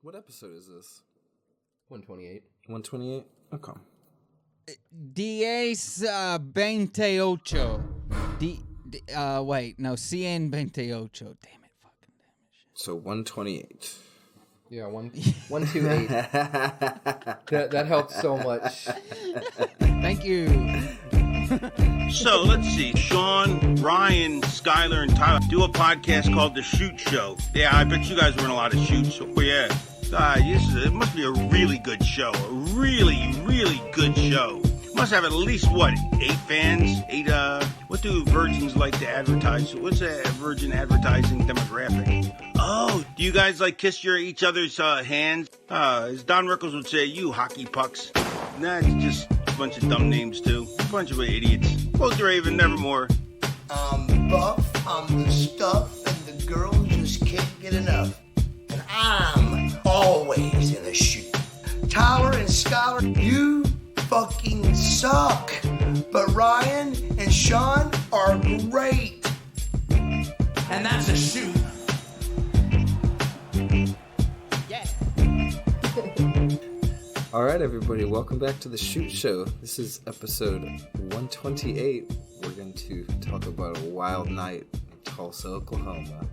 What episode is this? 128. 128? Okay. 28. Wait, no, 128. Damn it, fucking damn it. Shit. So 128. Yeah, 128. that helped so much. Thank you. So let's see. Sean, Ryan, Skylar, and Tyler do a podcast called The Shoot Show. Yeah, I bet you guys were in a lot of shoots. Oh yeah. It must be a really good show. A really, really good show. Must have at least, 8 fans? What do virgins like to advertise? What's a virgin advertising demographic? Oh, do you guys kiss each other's hands? As Don Rickles would say, you hockey pucks. Nah, it's just a bunch of dumb names too. A bunch of idiots. Quote Raven, nevermore. I'm buff, I'm the stuff, and the girls just can't get enough. And I'm always in a shoot. Tyler and Skylar, you fucking suck. But Ryan and Sean are great. And that's a shoot. Yeah. All right, everybody, welcome back to the Shoot Show. This is episode 128. We're going to talk about a wild night in Tulsa, Oklahoma.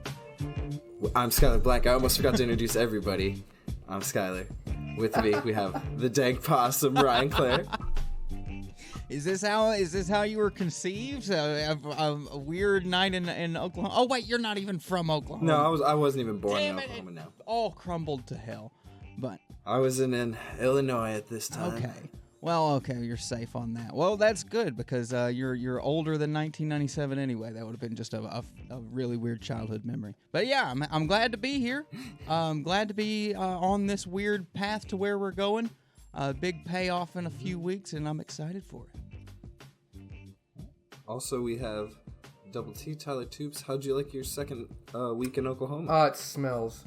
I'm Skylar Black. I almost forgot to introduce everybody. I'm Skylar. With me, we have the dank possum, Ryan Clare. Is this how you were conceived? A weird night in Oklahoma? Oh wait, you're not even from Oklahoma. No, I wasn't even born Damn in it, Oklahoma now. All crumbled to hell. But I was in Illinois at this time. okay. Well, okay, you're safe on that. Well, that's good because you're older than 1997 anyway. That would have been just a really weird childhood memory. But yeah, I'm glad to be here. I'm glad to be on this weird path to where we're going. Big payoff in a few weeks, and I'm excited for it. Also, we have Double T, Tyler Tubes. How'd you like your second week in Oklahoma? It smells.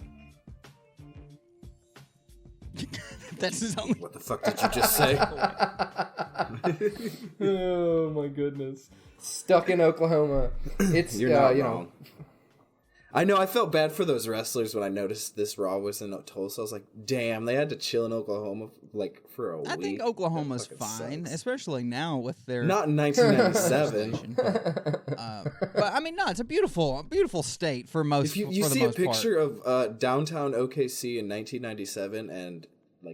That's his only. What the fuck did you just say? Oh my goodness. Stuck in Oklahoma. It's You're not wrong. I know, I felt bad for those wrestlers when I noticed this Raw was in Tulsa. I was like, damn, they had to chill in Oklahoma for a week. I think Oklahoma's fine, sucks. especially now with their. Not in 1997. But I mean, no, it's a beautiful state for most. If you for the see a most picture part. of downtown OKC in 1997 and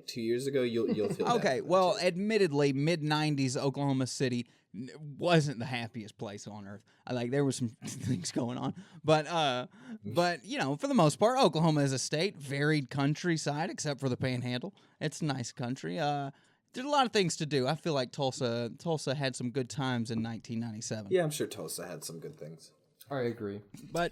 2 years ago, you'll feel Okay, well, admittedly, mid '90s Oklahoma City wasn't the happiest place on earth. There was some things going on, but for the most part, Oklahoma is a state, varied countryside, except for the Panhandle. It's a nice country. There's a lot of things to do. I feel like Tulsa had some good times in 1997. Yeah, I'm sure Tulsa had some good things. I agree. But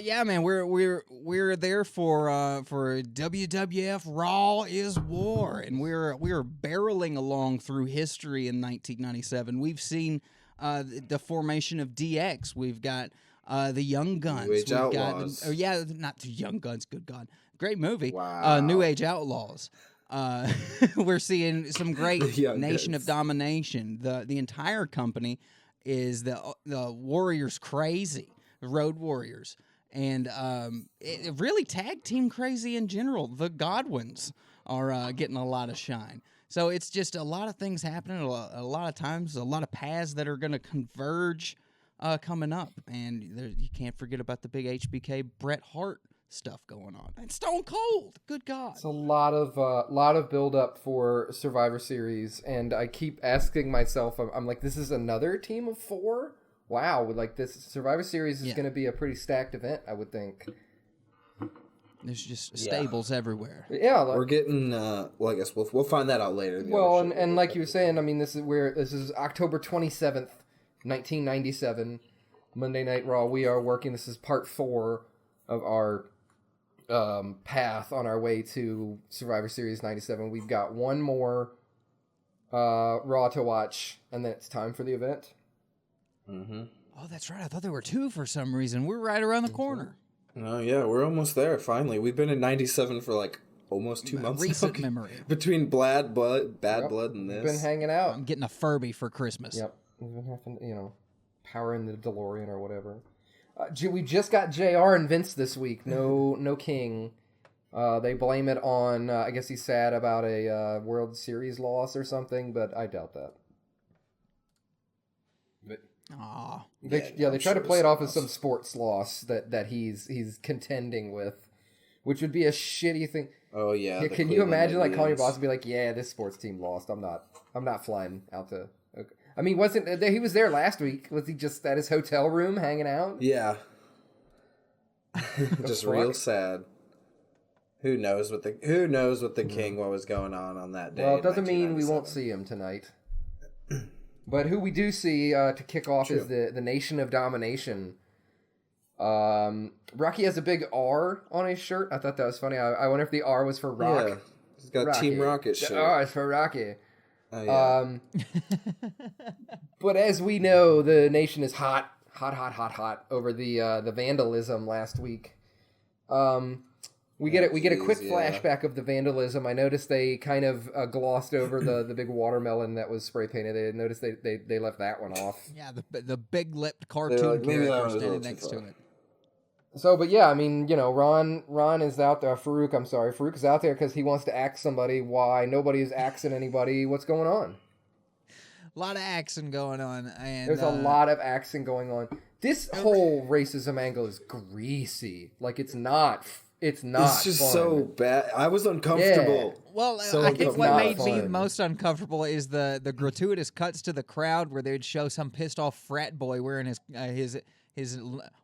yeah, man, we're there for WWF Raw is War, and we're barreling along through history in 1997. We've seen the formation of DX. We've got the Young Guns. New Age Outlaws. Not the Young Guns. Good God, great movie. Wow. New Age Outlaws. We're seeing some great Nation of Domination. The entire company is the Warriors Crazy, the Road Warriors, and it really tag team crazy in general. The Godwins are getting a lot of shine. So it's just a lot of things happening, a lot of times, a lot of paths that are going to converge coming up. And you can't forget about the big HBK Bret Hart stuff going on. And Stone Cold, good God. It's a lot of build up for Survivor Series, and I keep asking myself, I'm like, this is another team of 4? Wow, this Survivor Series is going to be a pretty stacked event, I would think. There's just stables everywhere. Yeah, we're getting. I guess we'll find that out later. Well, and like you were saying, I mean, this is October 27th, 1997, Monday Night Raw. We are working. This is part 4 of our path on our way to Survivor Series 97. We've got one more Raw to watch, and then it's time for the event. Mm-hmm. Oh, that's right. I thought there were 2 for some reason. We're right around the corner. Oh, yeah, we're almost there, finally. We've been in 97 for almost 2 months. Recent memory. Between Bad Blood and this. We've been hanging out. I'm getting a Furby for Christmas. Yep. We've been having, powering the DeLorean or whatever. We just got JR and Vince this week. No King They blame it on, I guess he's sad about a World Series loss or something, but I doubt that. Aw. They try to play it off as some sports loss that he's contending with, which would be a shitty thing. Oh yeah. Can you imagine like calling your boss and be like, "Yeah, this sports team lost. I'm not flying out to." Okay. I mean, he was there last week? Was he just at his hotel room hanging out? Yeah. Just real sad. Who knows what the king what was going on that day? Well, it doesn't mean we won't see him tonight. But who we do see to kick off is the Nation of Domination. Rocky has a big R on his shirt. I thought that was funny. I wonder if the R was for Rock. Yeah, he's got Rocky. Team Rocket shirt. The R is for Rocky. Oh, yeah. But as we know, the nation is hot over the vandalism last week. We get a quick flashback of the vandalism. I noticed they kind of glossed over the big watermelon that was spray painted. I noticed they left that one off. Yeah, the big lipped cartoon character standing next to it. So, but yeah, I mean, you know, Ron is out there. Farouk is out there because he wants to axe somebody. Why? Nobody is axing anybody. What's going on? A lot of axing going on. And there's a lot of axing going on. This whole racism angle is greasy. Like, it's not It's just fun. So bad. I was uncomfortable. Yeah. Well, I think what made me most uncomfortable is the gratuitous cuts to the crowd where they'd show some pissed off frat boy wearing his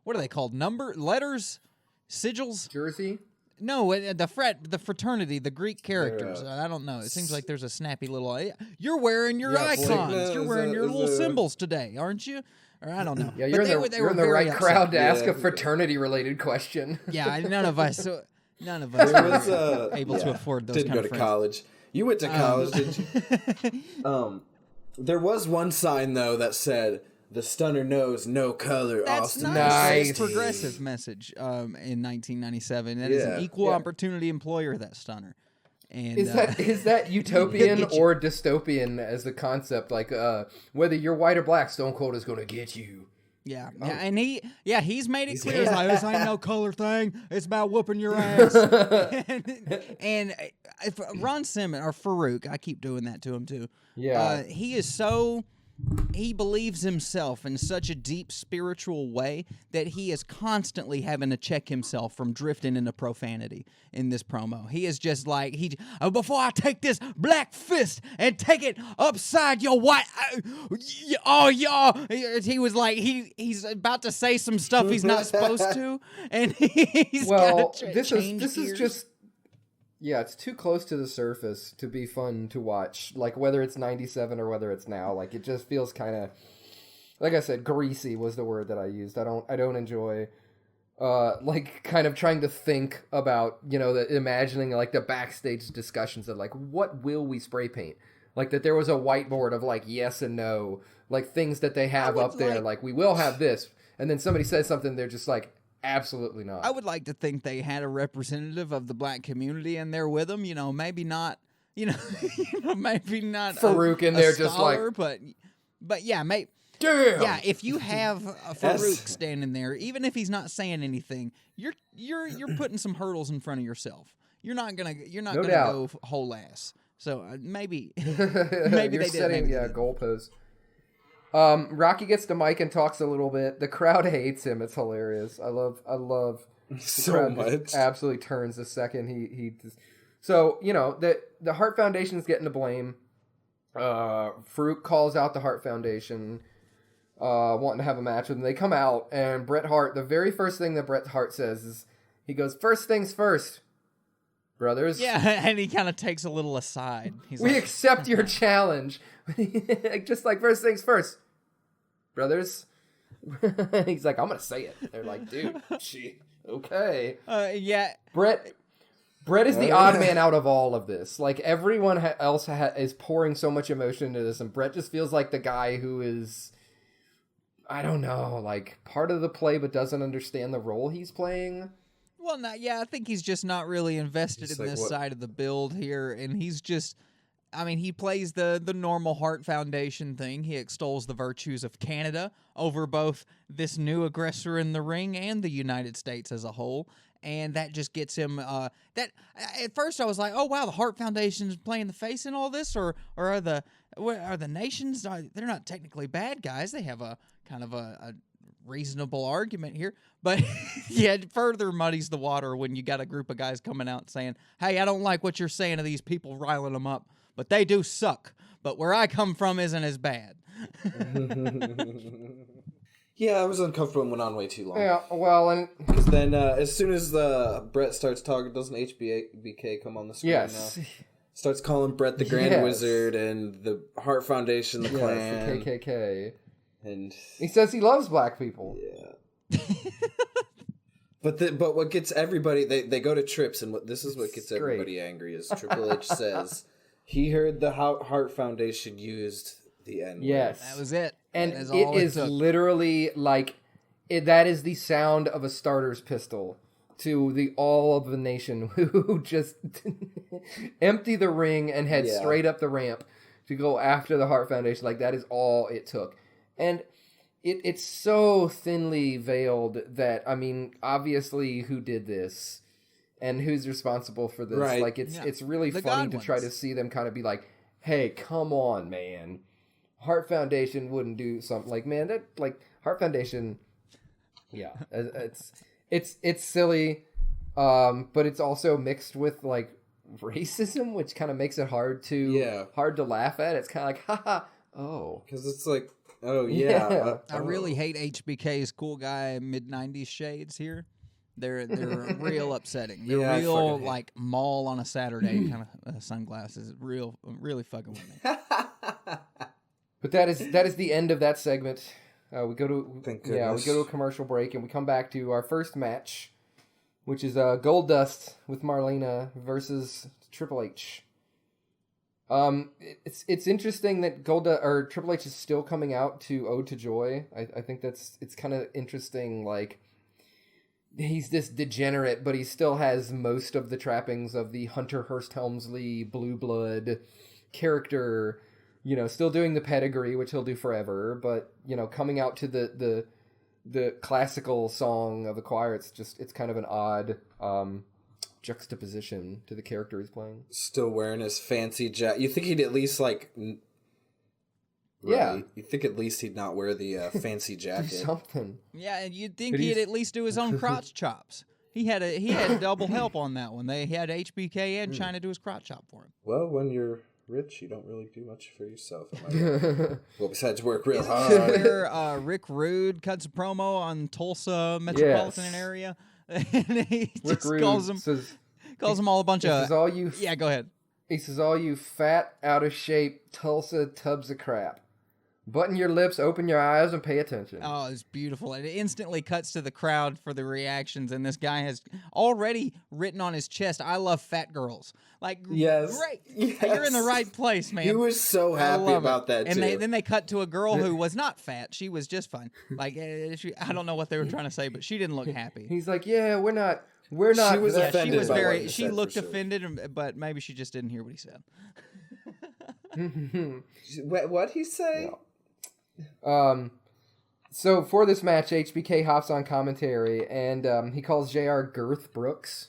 what are they called? Letters, sigils, jersey. No, the fraternity, the Greek characters. I don't know. It seems like there's a snappy little. You're wearing your icons. You're wearing your little symbols today, aren't you? Or I don't know. Yeah, you're in the right crowd to ask a fraternity-related question. Yeah, none of us were able to afford those. Didn't go to college. You went to college, didn't you? There was one sign though that said, "The stunner knows no color." That's Austin. nice. It's a progressive message in 1997. That is an equal opportunity employer, that stunner. And, is that utopian or dystopian as the concept? Like, whether you're white or black, Stone Cold is going to get you. Yeah, and he's made it clear. Like, this ain't no color thing. It's about whooping your ass. and if Ron Simmons or Farouk, I keep doing that to him too. Yeah, he believes himself in such a deep spiritual way that he is constantly having to check himself from drifting into profanity in this promo. He is just like, before I take this black fist and take it upside your white, he was like, he's about to say some stuff he's not supposed to, and he's this is just. Yeah, it's too close to the surface to be fun to watch. Like, whether it's 97 or whether it's now, like, it just feels kind of, like I said, greasy was the word that I used. I don't enjoy, like, kind of trying to think about, you know, imagining, like, the backstage discussions of, like, what will we spray paint? Like, that there was a whiteboard of, like, yes and no, like, things that they have up there, like, we will have this. And then somebody says something, they're just like, absolutely not. I would like to think they had a representative of the black community in there with them. You know, maybe not. You know, maybe not Farouk in there, scholar, just like. But yeah, maybe. Damn. Yeah, if you have a Farouk standing there, even if he's not saying anything, you're putting some hurdles in front of yourself. You're not gonna go whole ass. So maybe you're they did. Setting goalposts. Rocky gets the mic and talks a little bit. The crowd hates him. It's hilarious. I love so much. Absolutely turns the second he just, so, you know, the Hart Foundation is getting the blame. Farouk calls out the Hart Foundation, wanting to have a match with them. They come out, and Bret Hart, the very first thing that Bret Hart says is, he goes, "First things first, brothers." Yeah, and he kind of takes a little aside. We accept your challenge. Just like, first things first, brothers. He's like, I'm going to say it. They're like, dude, okay. Yeah. Bret is the odd man out of all of this. Like, everyone else is pouring so much emotion into this, and Bret just feels like the guy who is, I don't know, like, part of the play but doesn't understand the role he's playing. Well, I think he's just not really invested in this side of the build here, and he's just... I mean, he plays the normal Hart Foundation thing. He extols the virtues of Canada over both this new aggressor in the ring and the United States as a whole. and that just gets him. That at first I was like, oh wow, the Hart Foundation is playing the face in all this, or are the nations? They're not technically bad guys. They have a kind of a reasonable argument here, but yeah, it further muddies the water when you got a group of guys coming out saying, hey, I don't like what you're saying to these people, riling them up, but they do suck, but where I come from isn't as bad. Yeah, I was uncomfortable and went on way too long. Yeah, well, and because then as soon as Bret starts talking, doesn't HBK come on the screen yes. now? Starts calling Bret the Grand Wizard and the Hart Foundation, the Klan. The KKK. And he says he loves black people. Yeah. But what gets everybody, they go to Trips, and this is what gets everybody angry is Triple H says he heard the Hart Foundation used the N-word. Yes. That was it. And it is literally like, that is the sound of a starter's pistol to all of the nation who just empty the ring and head straight up the ramp to go after the Hart Foundation. Like, that is all it took. And it's so thinly veiled that, I mean, obviously who did this and who's responsible for this. Right. Like, it's really funny to try to see them kind of be like, hey, come on, man. Hart Foundation wouldn't do something like, man, that, like, Hart Foundation, yeah, it's silly, but it's also mixed with, like, racism, which kind of makes it hard to laugh at. It's kind of like, haha, oh. Because it's like, oh, yeah. I really hate HBK's cool guy mid-90s shades here. They're real upsetting. They're real, like, mall on a Saturday kind of sunglasses. Really fucking with me. But that is the end of that segment. We go to a commercial break, and we come back to our first match, which is Goldust with Marlena versus Triple H. It's interesting that Triple H is still coming out to Ode to Joy. I think it's kind of interesting. Like, he's this degenerate, but he still has most of the trappings of the Hunter Hearst Helmsley blue blood character. You know, still doing the pedigree, which he'll do forever, but, you know, coming out to the classical song of the choir, it's kind of an odd juxtaposition to the character he's playing. Still wearing his fancy jacket. You think he'd at least, like... Yeah. You think at least he'd not wear the fancy jacket. Something. Yeah, and you'd think he'd at least do his own crotch chops. He had double help on that one. He had HBK and China do his crotch chop for him. Well, when you're rich, you don't really do much for yourself. Well, besides work real hard. Where Rick Rude cuts a promo on Tulsa metropolitan area, and he Rick just Rude calls them all a bunch of. Go ahead. He says, all you fat, out of shape Tulsa tubs of crap. Button your lips, open your eyes, and pay attention. Oh, it's beautiful. And it instantly cuts to the crowd for the reactions, and this guy has already written on his chest, I love fat girls. Like, yes. Great. Yes. You're in the right place, man. He was so happy about that, and too. Then they cut to a girl who was not fat. She was just fine. Like, I don't know what they were trying to say, but she didn't look happy. He's like, yeah, we're not. She was offended. She was very. She looked offended, but maybe she just didn't hear what he said. What'd he say? Yeah. So for this match, HBK hops on commentary, and he calls JR Girth Brooks.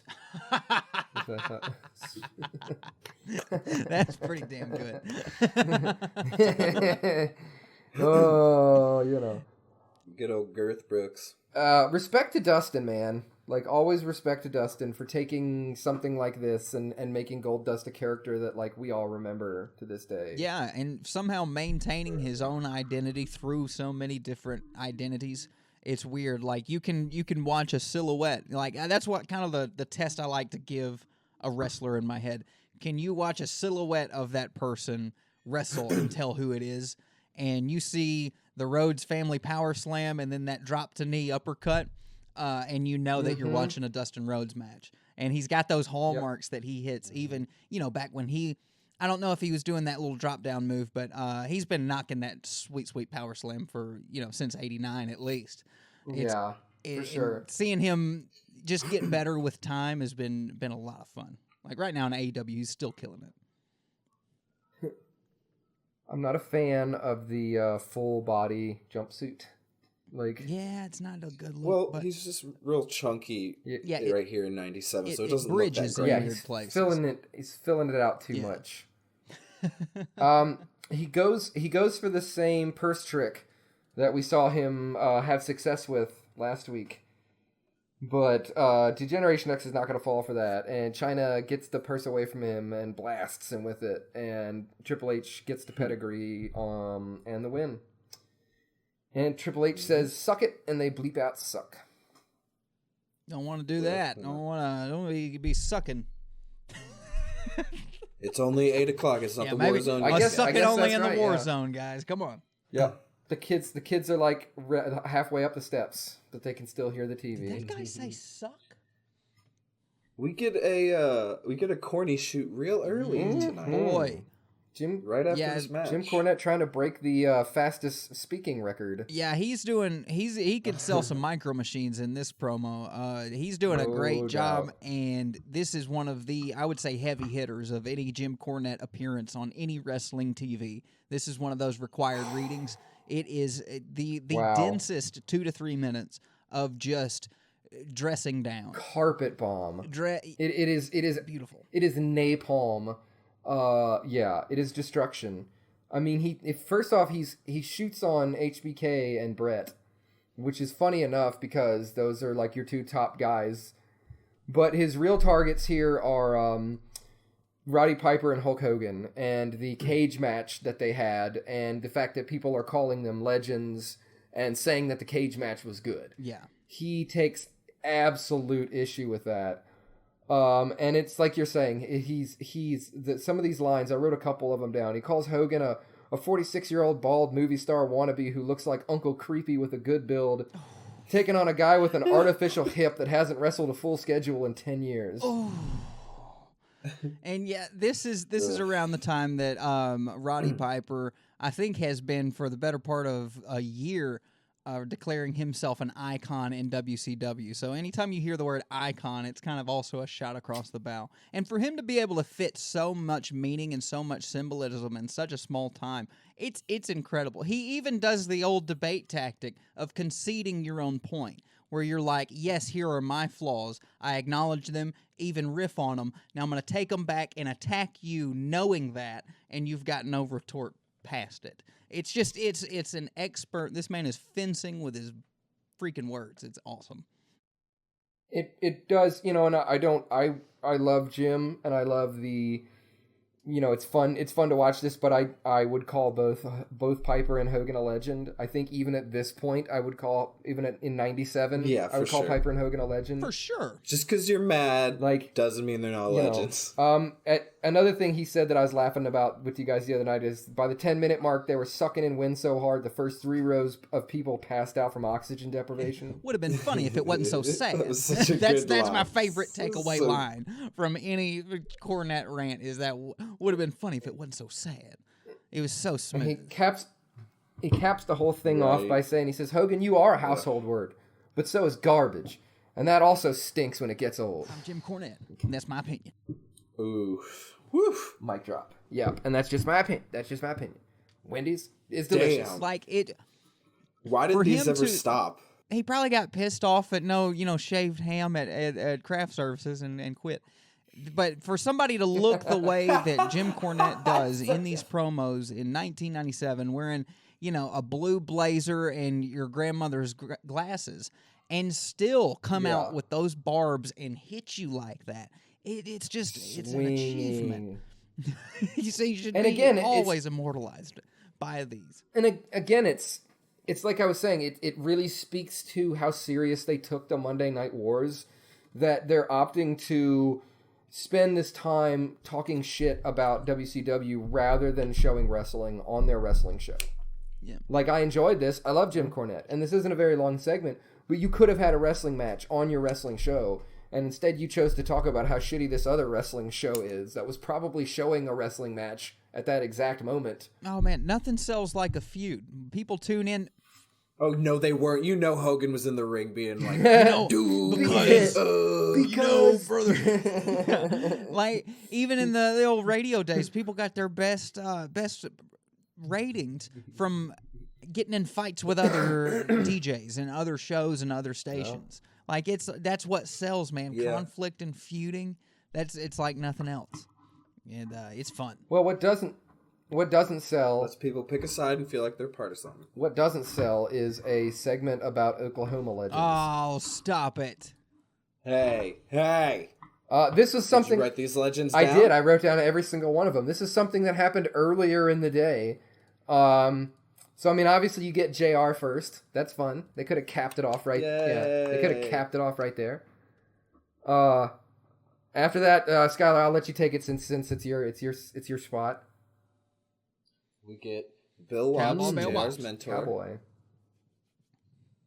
That's pretty damn good. Oh, you know. Good old Girth Brooks. Respect to Dustin, man. Like, always respect to Dustin for taking something like this and making Goldust a character that, like, we all remember to this day. Yeah, and somehow maintaining his own identity through so many different identities. It's weird. Like, you can watch a silhouette. Like, that's what kind of the test I like to give a wrestler in my head. Can you watch a silhouette of that person wrestle and tell who it is? And you see the Rhodes Family Power Slam and then that drop to knee uppercut. And you know that you're watching a Dustin Rhodes match. And he's got those hallmarks that he hits even, back when I don't know if he was doing that little drop-down move, but he's been knocking that sweet, sweet power slam for, since 89 at least. For sure. Seeing him just get better with time has been a lot of fun. Like right now in AEW, he's still killing it. I'm not a fan of the full-body jumpsuit. Like, yeah, it's not a good look. Well, but he's just real chunky right here in 97, so it doesn't look that bridges great. in he's weird places. He's filling it out too much. He goes for the same purse trick that we saw him have success with last week. But Degeneration X is not going to fall for that, and China gets the purse away from him and blasts him with it, and Triple H gets the pedigree and the win. And Triple H says, "Suck it," and they bleep out "suck." Don't want to do that. Don't want to be sucking. It's only 8 o'clock. It's not the war zone. I guess suck it only that's in the right, war yeah. zone, guys. Come on. Yep. The kids are like halfway up the steps, but they can still hear the TV. Did that guy say suck? We get a corny shoot real early tonight. Boy. Jim, right after this match. Jim Cornette trying to break the fastest speaking record. Yeah, he could sell some micro machines in this promo. He's doing a great job, and this is one of the, I would say, heavy hitters of any Jim Cornette appearance on any wrestling TV. This is one of those required readings. It is the densest 2 to 3 minutes of just dressing down. Carpet bomb. It is beautiful. It is napalm. It is destruction. I mean, first off, he shoots on HBK and Bret, which is funny enough because those are like your two top guys. But his real targets here are Roddy Piper and Hulk Hogan, and the cage match that they had, and the fact that people are calling them legends and saying that the cage match was good. Yeah. He takes absolute issue with that. And it's like you're saying, some of these lines, I wrote a couple of them down. He calls Hogan a 46-year-old bald movie star wannabe who looks like Uncle Creepy with a good build, taking on a guy with an artificial hip that hasn't wrestled a full schedule in 10 years. And yeah, this is around the time that Roddy Piper, I think, has been for the better part of a year declaring himself an icon in WCW. So anytime you hear the word icon, it's kind of also a shot across the bow. And for him to be able to fit so much meaning and so much symbolism in such a small time, it's incredible. He even does the old debate tactic of conceding your own point, where you're like, yes, here are my flaws. I acknowledge them, even riff on them. Now I'm going to take them back and attack you knowing that, and you've gotten over-torqued past it. It's just, it's an expert. This man is fencing with his freaking words. It's awesome. It does, and I love Jim, and I love the, it's fun to watch this, but I would call both Piper and Hogan a legend. I think even at this point, I would call, in 97, I would call Piper and Hogan a legend. For sure. Just because you're mad doesn't mean they're not legends. Another thing he said that I was laughing about with you guys the other night is by the 10-minute mark, they were sucking in wind so hard, the first 3 rows of people passed out from oxygen deprivation. Would have been funny if it wasn't so sad. That's my favorite takeaway line from any Cornette rant is that would have been funny if it wasn't so sad. It was so smooth. And he caps the whole thing off by saying, he says, Hogan, you are a household word, but so is garbage. And that also stinks when it gets old. I'm Jim Cornette, and that's my opinion. Ooh. Woof. Mic drop. Yeah, and that's just my opinion. Wendy's is delicious. Damn. Why did these ever stop? He probably got pissed off at shaved ham at craft services and quit. But for somebody to look the way that Jim Cornette does in these promos in 1997, wearing a blue blazer and your grandmother's glasses, and still come out with those barbs and hit you like that. It's an achievement. You should be always immortalized by these. And again, it's like I was saying, it really speaks to how serious they took the Monday Night Wars, that they're opting to spend this time talking shit about WCW rather than showing wrestling on their wrestling show. Yeah. I enjoyed this. I love Jim Cornette. And this isn't a very long segment, but you could have had a wrestling match on your wrestling show. And instead you chose to talk about how shitty this other wrestling show is that was probably showing a wrestling match at that exact moment. Oh, man, nothing sells like a feud. People tune in. Oh, no, they weren't. Hogan was in the ring being like, dude, because brother. Even in the old radio days, people got their best ratings from getting in fights with other DJs and other shows and other stations. Like that's what sells, man. Yeah. Conflict and feuding. It's like nothing else, and it's fun. Well, what doesn't sell? Lets people pick a side and feel like they're part of something. What doesn't sell is a segment about Oklahoma legends. Oh, stop it! Hey. This was something. Did you write these legends down? I did. I wrote down every single one of them. This is something that happened earlier in the day. So, I mean, obviously you get JR first. That's fun. They could have capped it off right. Yay. Yeah, they could have capped it off right there. After that, Skylar, I'll let you take it since it's your spot. We get Bill Watts, JR's mentor. Cowboy.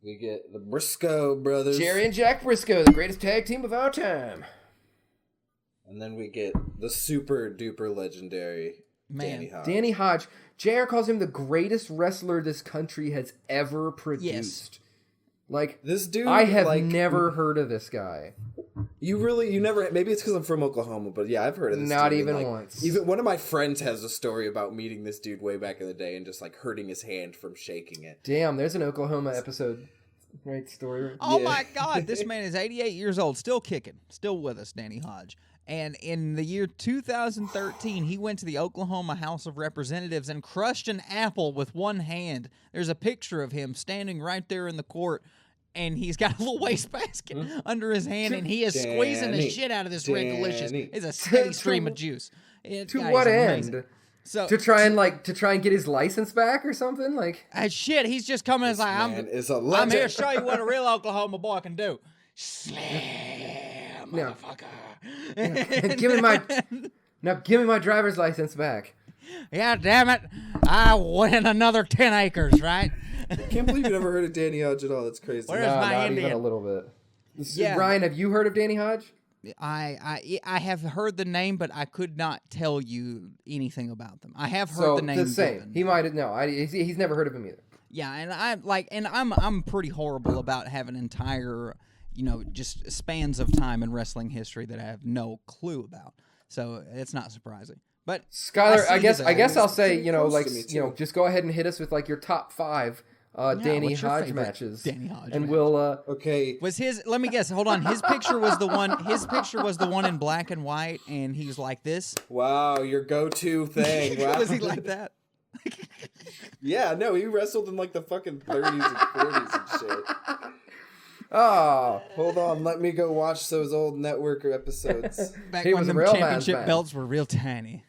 We get the Briscoe brothers. Jerry and Jack Briscoe, the greatest tag team of our time. And then we get the super duper legendary Danny Hodge. Danny Hodge. JR calls him the greatest wrestler this country has ever produced. Yes. Like, this dude, I have never heard of this guy. You never, maybe it's because I'm from Oklahoma, but yeah, I've heard of this Not dude. even once. Even one of my friends has a story about meeting this dude way back in the day and just like hurting his hand from shaking it. Damn, there's an Oklahoma episode. Right, story. Oh my God, this man is 88 years old, still kicking, still with us, Danny Hodge. And in the year 2013, he went to the Oklahoma House of Representatives and crushed an apple with one hand. There's a picture of him standing right there in the court, and he's got a little wastebasket under his hand, and he is squeezing the shit out of this Red Delicious. It's a steady stream of juice. To what end? So to try and get his license back or something? Like, shit, he's just coming as like, I'm here to show you what a real Oklahoma boy can do. Slam, motherfucker. Give me my driver's license back. Yeah, damn it. I win another 10 acres, right? I can't believe you never heard of Danny Hodge at all. That's crazy. Where's my not Indian? Even a little bit. Yeah. Ryan, have you heard of Danny Hodge? I have heard the name, but I could not tell you anything about them. I have heard the name. The same. Given. He might have. No, he's never heard of him either. Yeah, and I'm pretty horrible about having entire, just spans of time in wrestling history that I have no clue about. So it's not surprising. But Skylar, I guess I'll say, just go ahead and hit us with like your top 5 Danny Hodge matches. Danny Hodge, and we'll okay. Was his? Let me guess. Hold on. His picture was the one. His picture was the one in black and white, and he was like this. Wow, your go-to thing. Wow. Was he like that? Yeah, no, he wrestled in like the fucking 30s and 40s and shit. Oh, hold on, let me go watch those old network episodes. Back when the championship belts were real tiny.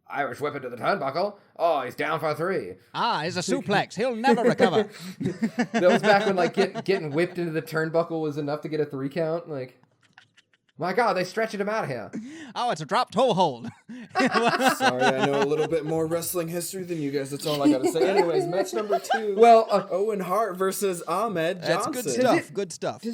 Irish whip into the turnbuckle. Oh, he's down for 3. It's a suplex. He'll never recover. That was back when like getting whipped into the turnbuckle was enough to get a 3 count. Like, my God, they stretching him out of here. Oh, it's a drop toe hold. Sorry, I know a little bit more wrestling history than you guys. That's all I gotta say. Anyways, match number 2. Well, Owen Hart versus Ahmed Johnson. That's good stuff. Good stuff.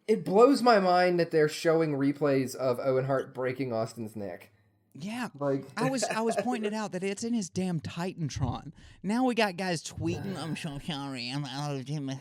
It blows my mind that they're showing replays of Owen Hart breaking Austin's neck. Yeah, like I was pointing it out that it's in his damn Titantron. Now we got guys tweeting, "I'm so sorry, I'm out of gym."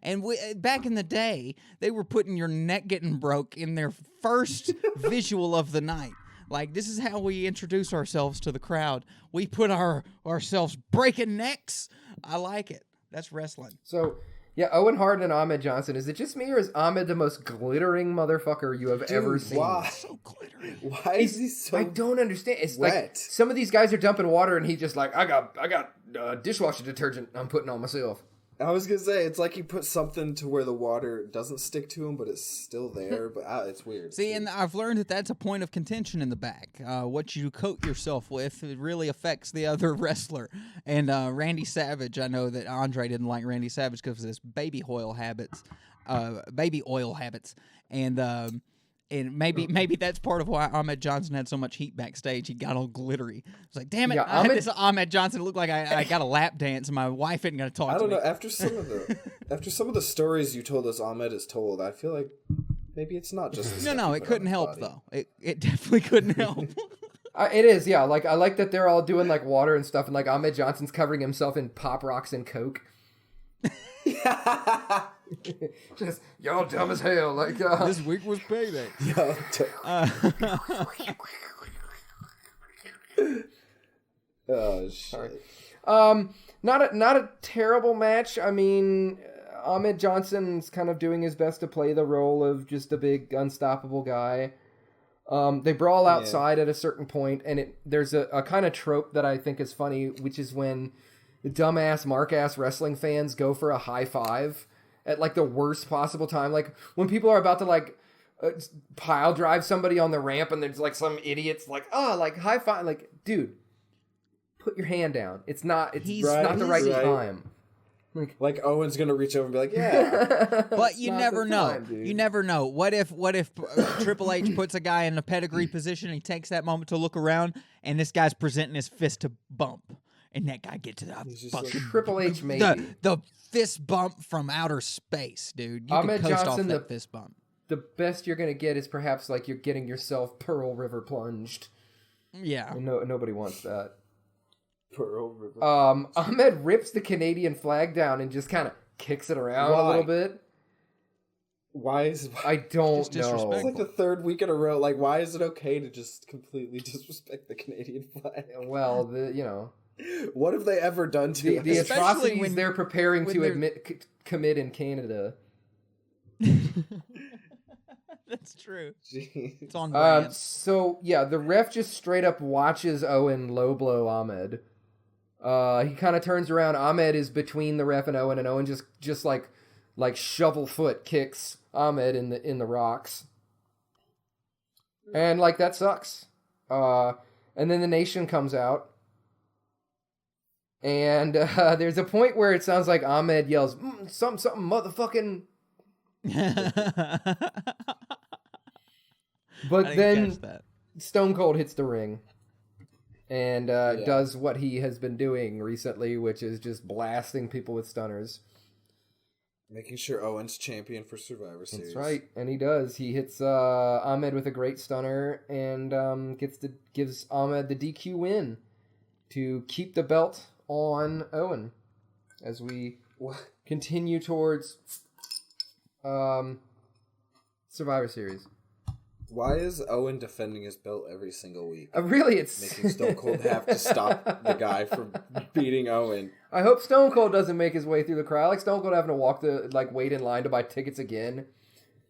And back in the day, they were putting your neck getting broke in their first visual of the night. Like, this is how we introduce ourselves to the crowd. We put ourselves breaking necks. I like it. That's wrestling. So. Yeah, Owen Hart and Ahmed Johnson. Is it just me, or is Ahmed the most glittering motherfucker you have ever seen? Why? So glittering. Why is he so I don't understand. It's wet? Like some of these guys are dumping water, and he's just like, I got dishwasher detergent I'm putting on myself. I was gonna say, it's like he put something to where the water doesn't stick to him, but it's still there. But it's weird. See, and I've learned that that's a point of contention in the back. What you coat yourself with, it really affects the other wrestler. And Randy Savage, I know that Andre didn't like Randy Savage because of his baby oil habits. And maybe that's part of why Ahmed Johnson had so much heat backstage. He got all glittery. It's like, damn it, yeah, I had this Ahmed Johnson look like I got a lap dance and my wife isn't going to talk to me. I don't know. After some of the stories you told us Ahmed has told, I feel like maybe it's not just No, it couldn't help, though. It definitely couldn't help. It is, yeah. Like, I like that they're all doing, like, water and stuff, and, like, Ahmed Johnson's covering himself in Pop Rocks and Coke. Just, y'all dumb as hell. Like, this week was payday. Oh, shit. not a terrible match. I mean, Ahmed Johnson's kind of doing his best to play the role of just a big, unstoppable guy. They brawl outside at a certain point, and there's a kind of trope that I think is funny, which is when the dumbass, mark-ass wrestling fans go for a high five at, like, the worst possible time. Like, when people are about to, like, pile drive somebody on the ramp, and there's, like, some idiots, like, like, high five. Like, dude, put your hand down. It's not the right time. Like Owen's gonna reach over and be like, yeah. But you never know. You never know. What if Triple H puts a guy in a pedigree position and he takes that moment to look around and this guy's presenting his fist to bump and that guy gets the fucking Triple H maybe. The fist bump from outer space, dude. You Ahmed can coast Johnson, off that fist bump. The best you're gonna get is perhaps like you're getting yourself Pearl River plunged. Yeah. And nobody wants that. Pearl River. Ahmed rips the Canadian flag down and just kind of kicks it around a little bit. Why I don't know. It's like the third week in a row. Like, why is it okay to just completely disrespect the Canadian flag? Well, what have they ever done to the atrocities they're preparing to commit in Canada? That's true. Jeez. It's on brand. So yeah, the ref just straight up watches Owen low blow Ahmed. He kind of turns around. Ahmed is between the ref and Owen just like shovel foot kicks Ahmed in the rocks. And like that sucks. And then the Nation comes out. And there's a point where it sounds like Ahmed yells, something motherfucking. But then Stone Cold hits the ring and does what he has been doing recently, which is just blasting people with stunners. Making sure Owen's champion for Survivor Series. That's right, and he does. He hits Ahmed with a great stunner and gives Ahmed the DQ win to keep the belt on Owen as we continue towards Survivor Series. Why is Owen defending his belt every single week? Really, it's making Stone Cold have to stop the guy from beating Owen. I hope Stone Cold doesn't make his way through the crowd. Like Stone Cold having to wait in line to buy tickets again.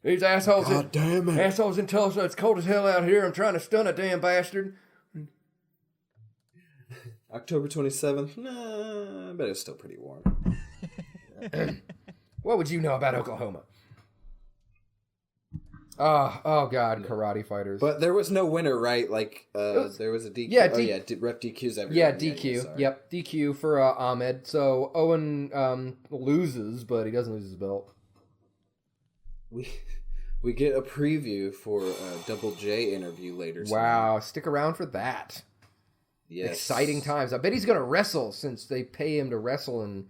These assholes! God damn it! Assholes in Tulsa. It's cold as hell out here. I'm trying to stun a damn bastard. October 27th. Nah, I bet it's still pretty warm. What would you know about Oklahoma? Oh God, karate fighters. But there was no winner, right? Like, there was a DQ. Yeah, ref DQs everyone. Yeah, DQ. Yep, DQ for Ahmed. So Owen loses, but he doesn't lose his belt. We get a preview for a Double J interview later. Wow, stick around for that. Yes. Exciting times. I bet he's gonna wrestle since they pay him to wrestle and.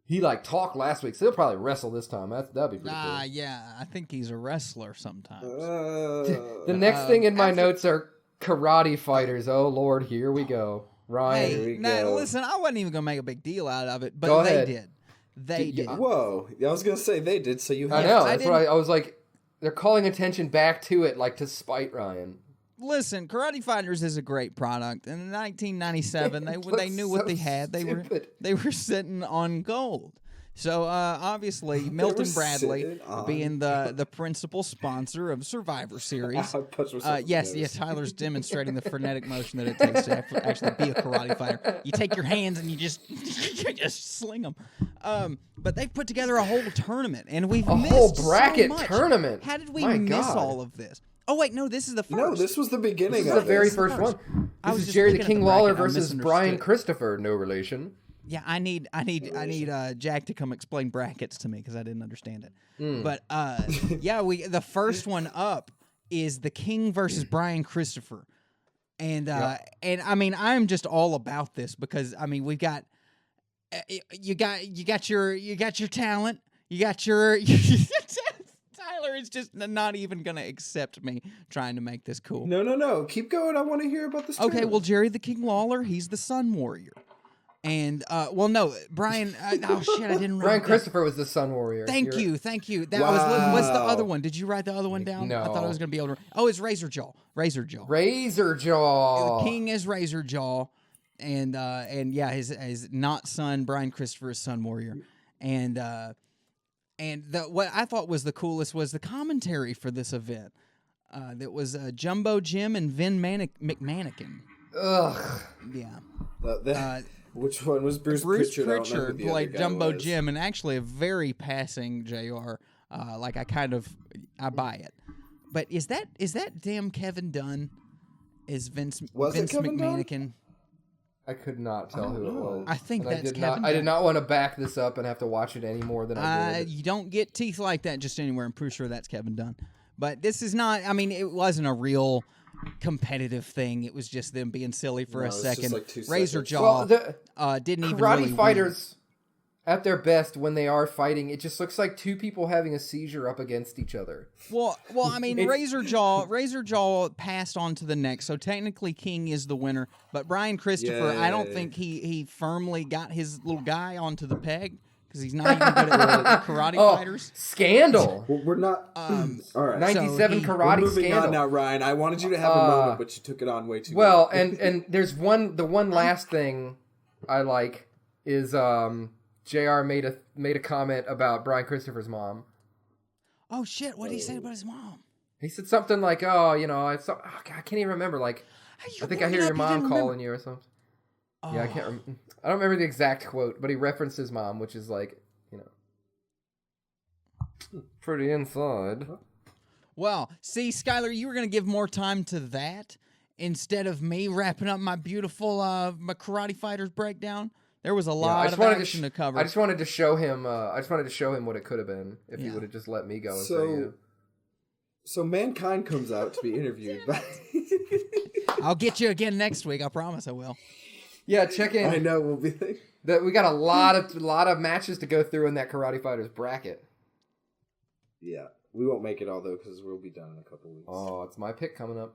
He talked last week, so he'll probably wrestle this time. That'd be pretty cool. Yeah, I think he's a wrestler sometimes. The next thing in my notes are karate fighters. Oh Lord, here we go. Ryan, listen, I wasn't even gonna make a big deal out of it, but they did. They did. Whoa, I was gonna say they did, so you. I know. That's what I was like. They're calling attention back to it, to spite Ryan. Listen, Karate Fighters is a great product. In 1997, they knew what they had. They were sitting on gold. So obviously, Milton Bradley being the principal sponsor of Survivor Series. Yes, Tyler's demonstrating the frenetic motion that it takes to actually be a karate fighter. You take your hands and you just sling them. But they've put together a whole tournament, and we've missed whole bracket so much. tournament. How did we miss all of this? Oh wait, no, this is the first. No, this was the beginning. This is the very first one. This is Jerry the King Lawler versus Brian Christopher. No relation. Yeah, I need Jack to come explain brackets to me because I didn't understand it. But the first one up is the King versus Brian Christopher, and I mean I'm just all about this because I mean we've got you got your talent, you got your. Tyler is just not even going to accept me trying to make this cool. No. Keep going. I want to hear about this. Okay, well, Jerry the King Lawler, he's the Sun Warrior. And, Brian, I didn't write Brian Christopher was the Sun Warrior. Thank you. That was, what's the other one? Did you write the other one down? No. I thought I was going to be able to. Oh, it's Razor Jaw. Razor Jaw. The King is Razor Jaw. and yeah, his not son Brian Christopher's son Warrior, and what I thought was the coolest was the commentary for this event. That was Jumbo Jim and Vin McMannequin. Ugh. Yeah. Which one was Bruce Pritchard? I don't know who the played other guy Jumbo was. Jim, and actually a very passing JR. Like I buy it. But is that damn Kevin Dunn? Is Vince McMannequin? I could not tell who it was. I think and that's Kevin. Dunn. I did not want to back this up and have to watch it any more than I did. You don't get teeth like that just anywhere. I'm pretty sure that's Kevin Dunn. But this is not. I mean, it wasn't a real competitive thing. It was just them being silly for a second. Just like 2 Razor seconds. Jaw Karate didn't even really fighters, at their best, when they are fighting, it just looks like two people having a seizure up against each other. Well, I mean, Razor Jaw passed on to the next, so technically King is the winner. But Brian Christopher, I don't think he firmly got his little guy onto the peg because he's not even good at karate fighters. Scandal! Well, we're not. All right. 97 So karate We're moving scandal. on now, Ryan. I wanted you to have a moment, but you took it on way too Well, long. and there's the one last thing I like is JR made a comment about Brian Christopher's mom. Oh shit! What did he say about his mom? He said something like, "Oh, you know, I can't even remember. Like, I think I hear your mom calling you or something." Oh. Yeah, I don't remember the exact quote, but he referenced his mom, which is like, you know, pretty inside. Well, see, Skylar, you were going to give more time to that instead of me wrapping up my beautiful my karate fighters breakdown. There was a lot of action to cover. I just wanted to show him. What it could have been if he would have just let me go. And say, So Mankind comes out to be interviewed. I'll get you again next week. I promise I will. Yeah, check in. I know we'll be like, that we got a lot of matches to go through in that Karate Fighters bracket. yeah, we won't make it all though because we'll be done in a couple weeks. Oh, it's my pick coming up.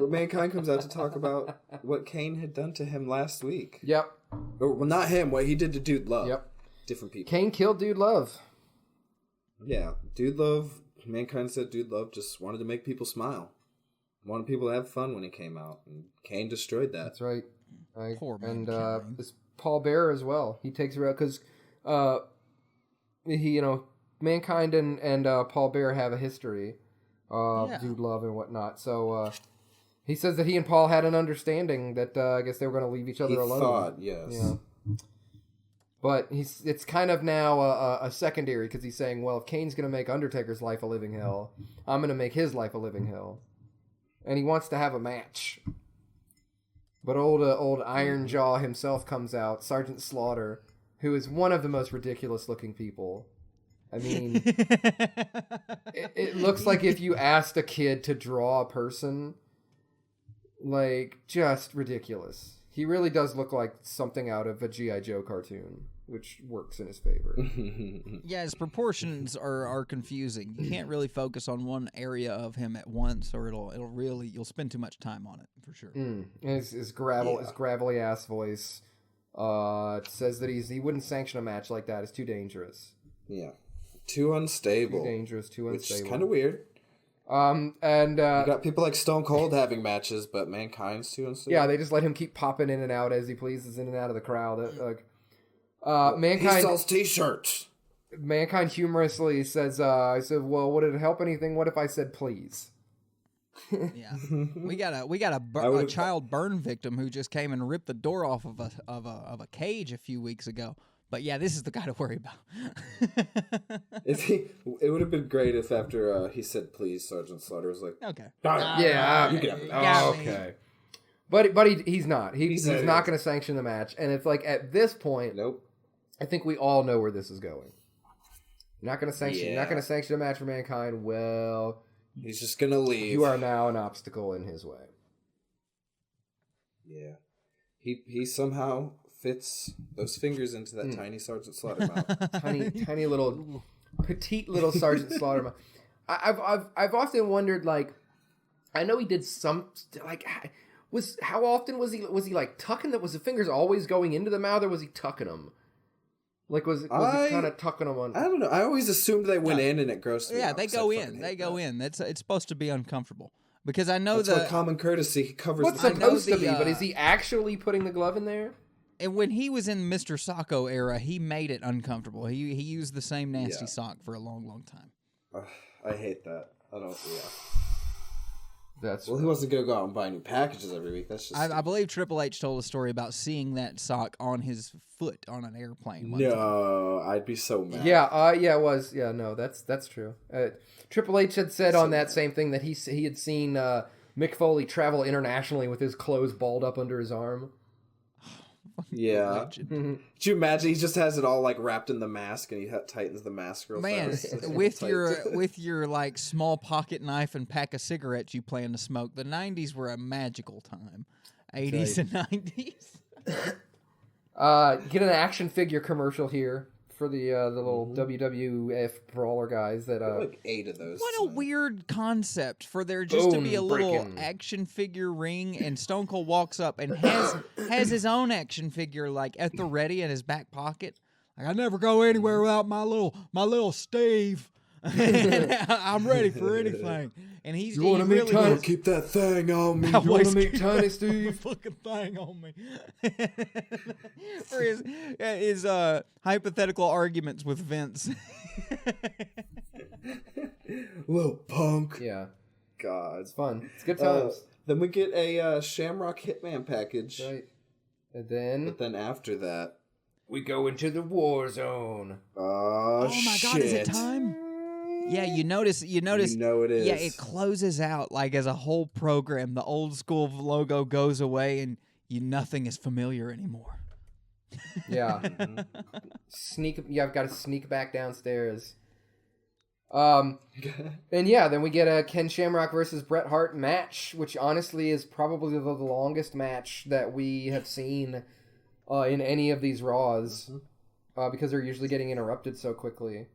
Mankind comes out to talk about what Kane had done to him last week. Yep. Well, not him. What he did to Dude Love. Yep. Different people. Kane killed Dude Love. Yeah, Dude Love. Mankind said Dude Love just wanted to make people smile. Wanted people to have fun when he came out, and Kane destroyed that. That's right. Poor and Mankind. this Paul Bearer as well. He takes her out because Mankind and Paul Bearer have a history of Dude Love and whatnot. So he says that he and Paul had an understanding that I guess they were going to leave each other alone. He thought, yes. Yeah. But it's kind of now a secondary because he's saying, well, if Kane's going to make Undertaker's life a living hell, I'm going to make his life a living hell. And he wants to have a match. But old Iron Jaw himself comes out, Sergeant Slaughter, who is one of the most ridiculous looking people. I mean, it looks like if you asked a kid to draw a person, like, just ridiculous. He really does look like something out of a G.I. Joe cartoon, which works in his favor. Yeah, his proportions are confusing. You can't really focus on one area of him at once, or it'll really you'll spend too much time on it for sure. His gravelly ass voice says that he wouldn't sanction a match like that. It's too dangerous. Yeah, too unstable. Too dangerous. Too unstable. Which is kind of weird. And you got people like Stone Cold having matches, but Mankind's too unstable. Yeah, they just let him keep popping in and out as he pleases, in and out of the crowd. Mankind he sells T-shirts. Mankind humorously says, "I said, well, would it help anything? What if I said please?" Yeah, we got a child burn victim who just came and ripped the door off of a cage a few weeks ago. But yeah, this is the guy to worry about. It would have been great if after he said please, Sergeant Slaughter was like, okay, okay. But he's not. He's not going to sanction the match. And it's like at this point, nope. I think we all know where this is going. You're not going to sanction. You're not going to sanction a match for Mankind. Well, he's just going to leave. You are now an obstacle in his way. Yeah, he somehow fits those fingers into that tiny Sergeant Slaughter mouth. tiny little, petite little Sergeant Slaughter mouth. I've often wondered, like, I know he did some, like, how often was he like tucking them? Was the fingers always going into the mouth, or was he tucking them? Like, was he kind of tucking them on? I don't know. I always assumed they went in and it grossed me out. Yeah, they go in. They go in. It's supposed to be uncomfortable. Because I know that's what common courtesy. He covers. What's supposed to be, but is he actually putting the glove in there? And when he was in Mr. Socko era, he made it uncomfortable. He used the same nasty sock for a long, long time. I hate that. I don't. Yeah. He wasn't gonna go out and buy new packages every week. That's just. I believe Triple H told a story about seeing that sock on his foot on an airplane. No, I'd be so mad. Yeah, it was. Yeah, no, that's true. Triple H had said on that same thing that he had seen Mick Foley travel internationally with his clothes balled up under his arm. Yeah. Could you imagine? He just has it all like wrapped in the mask, and he tightens the mask real fast. with your like small pocket knife and pack of cigarettes you plan to smoke. The 90s were a magical time. 80s and 90s. Get an action figure commercial here for the little WWF brawler guys that like 8 of those. What a weird concept for there just to be a little action figure ring, and Stone Cold walks up and has his own action figure like at the ready in his back pocket. Like, I never go anywhere without my little Steve. I'm ready for anything. And he's you want to meet Tiny? Keep that thing on me. You want to meet Tiny Steve? Fucking thing on me. For his hypothetical arguments with Vince. Little punk. Yeah. God, it's fun. It's good times. Then we get a Shamrock Hitman package. Right. But then after that, we go into the war zone. Oh my God! Is it time? Yeah, you notice. You know it is. Yeah, it closes out like as a whole program. The old school logo goes away, and nothing is familiar anymore. Yeah. I've got to sneak back downstairs. And yeah, then we get a Ken Shamrock versus Bret Hart match, which honestly is probably the longest match that we have seen in any of these Raws, because they're usually getting interrupted so quickly.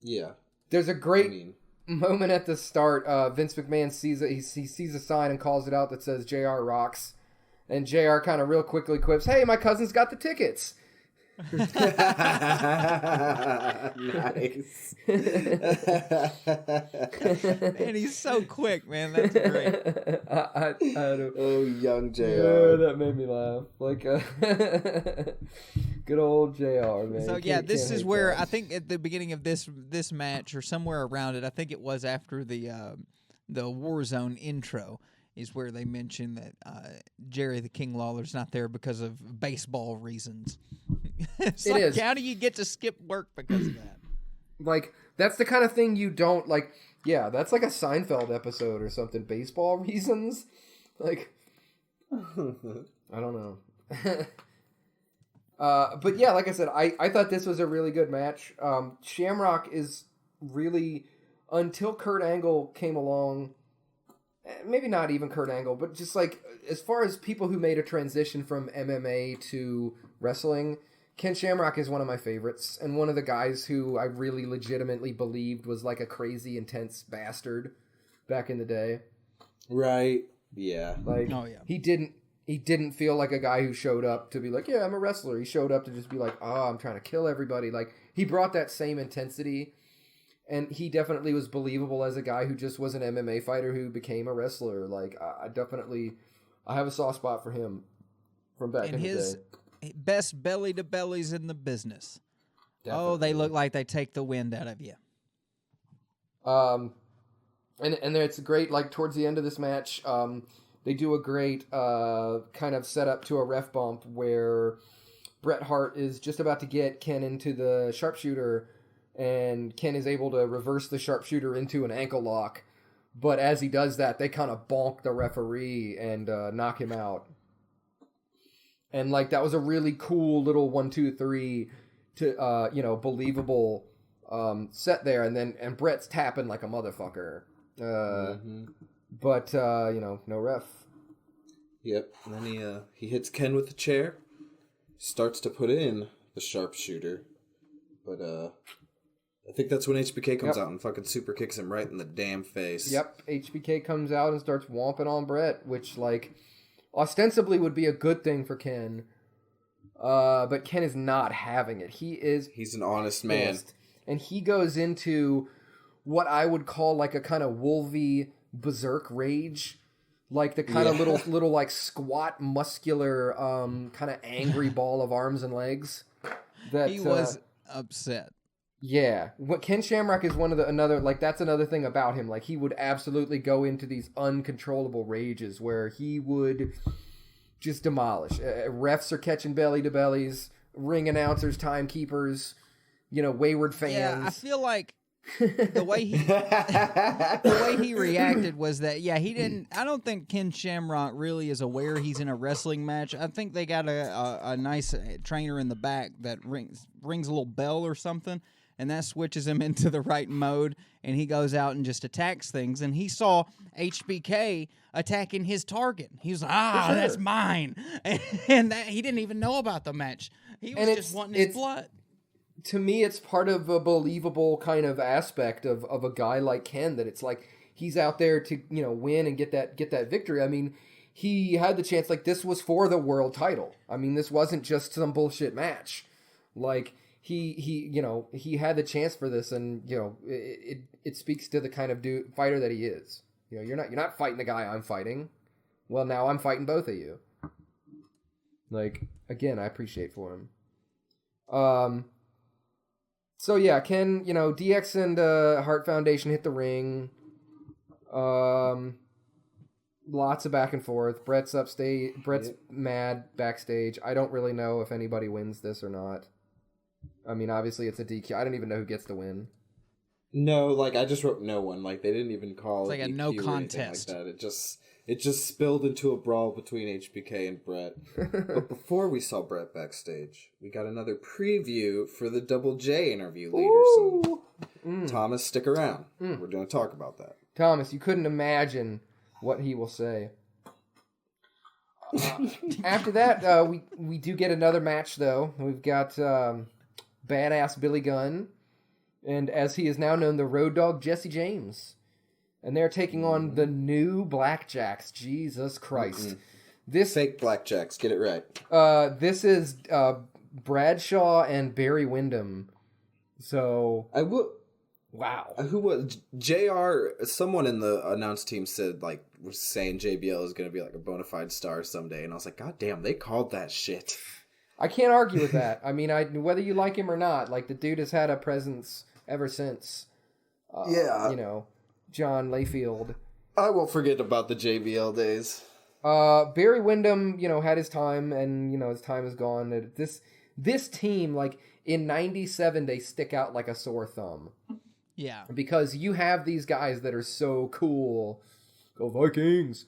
Yeah. There's a great moment at the start. Vince McMahon sees a sign and calls it out that says JR rocks. And JR kind of real quickly quips, "Hey, my cousin's got the tickets." Nice. Man, he's so quick, man. That's great. Oh, young JR. Yeah, that made me laugh. Like, good old JR, man. So yeah, this is where I think at the beginning of this match or somewhere around it, I think it was after the Warzone intro, is where they mention that Jerry the King Lawler's not there because of baseball reasons. How do you get to skip work because of that? Like, that's the kind of thing you don't, like, yeah, that's like a Seinfeld episode or something. Baseball reasons? Like, I don't know. But yeah, like I said, I thought this was a really good match. Shamrock is really, until Kurt Angle came along, maybe not even Kurt Angle, but just like, as far as people who made a transition from MMA to wrestling, Ken Shamrock is one of my favorites, and one of the guys who I really legitimately believed was like a crazy, intense bastard back in the day. Right. Yeah. Like, oh, yeah. He didn't feel like a guy who showed up to be like, yeah, I'm a wrestler. He showed up to just be like, oh, I'm trying to kill everybody. Like, he brought that same intensity, and he definitely was believable as a guy who just was an MMA fighter who became a wrestler. Like, I have a soft spot for him from back in the day. Best belly to bellies in the business. Definitely. Oh, they look like they take the wind out of you. And it's great. Like, towards the end of this match, they do a great kind of setup to a ref bump where Bret Hart is just about to get Ken into the sharpshooter, and Ken is able to reverse the sharpshooter into an ankle lock. But as he does that, they kind of bonk the referee and knock him out. And, like, that was a really cool little 1, 2, 3 to, believable set there. And Bret's tapping like a motherfucker. But, no ref. Yep. And then he hits Ken with the chair, starts to put in the sharpshooter. But, I think that's when HBK comes out and fucking super kicks him right in the damn face. Yep. HBK comes out and starts whomping on Bret, which, like, ostensibly would be a good thing for Ken, but Ken is not having it. He's an honest man. And he goes into what I would call like a kind of wolvy berserk rage, like the kind of little like squat, muscular, kind of angry ball of arms and legs. That he was upset. Yeah, what Ken Shamrock is that's another thing about him. Like, he would absolutely go into these uncontrollable rages where he would just demolish. Refs are catching belly to bellies, ring announcers, timekeepers, wayward fans. Yeah, I feel like the way he reacted was that he didn't. I don't think Ken Shamrock really is aware he's in a wrestling match. I think they got a nice trainer in the back that rings a little bell or something. And that switches him into the right mode, and he goes out and just attacks things. And he saw HBK attacking his target. He was like, that's mine. And he didn't even know about the match. He was just wanting his blood. To me, it's part of a believable kind of aspect of a guy like Ken, that it's like he's out there to win and get that victory. I mean, he had the chance. Like, this was for the world title. I mean, this wasn't just some bullshit match. Like, he had the chance for this, and it speaks to the kind of fighter that he is. You're not fighting the guy I'm fighting. Well, now I'm fighting both of you. Like, again, I appreciate for him. So yeah, Ken, DX and Hart Foundation hit the ring. Lots of back and forth. Bret's upstage. Bret's mad backstage. I don't really know if anybody wins this or not. I mean, obviously it's a DQ. I don't even know who gets the win. No, like, I just wrote no one. Like, they didn't even call it like a no contest. Like that. It just spilled into a brawl between HBK and Bret. But before we saw Bret backstage, we got another preview for the Double J interview later. So, Thomas, stick around. We're going to talk about that. Thomas, you couldn't imagine what he will say. After that, we do get another match, though. We've got badass Billy Gunn, and as he is now known, the Road Dogg Jesse James. And they're taking on the new Blackjacks. Jesus Christ. This fake Blackjacks, get it right. This is Bradshaw and Barry Windham. So I will. Wow. Who was JR? Someone in the announce team said, like, was saying JBL is going to be like a bona fide star someday, and I was like, God damn, they called that shit. I can't argue with that. I mean, whether you like him or not, like, the dude has had a presence ever since. John Layfield. I won't forget about the JBL days. Barry Windham, had his time, and his time is gone. This team, like, in '97, they stick out like a sore thumb. Yeah, because you have these guys that are so cool. Go Vikings!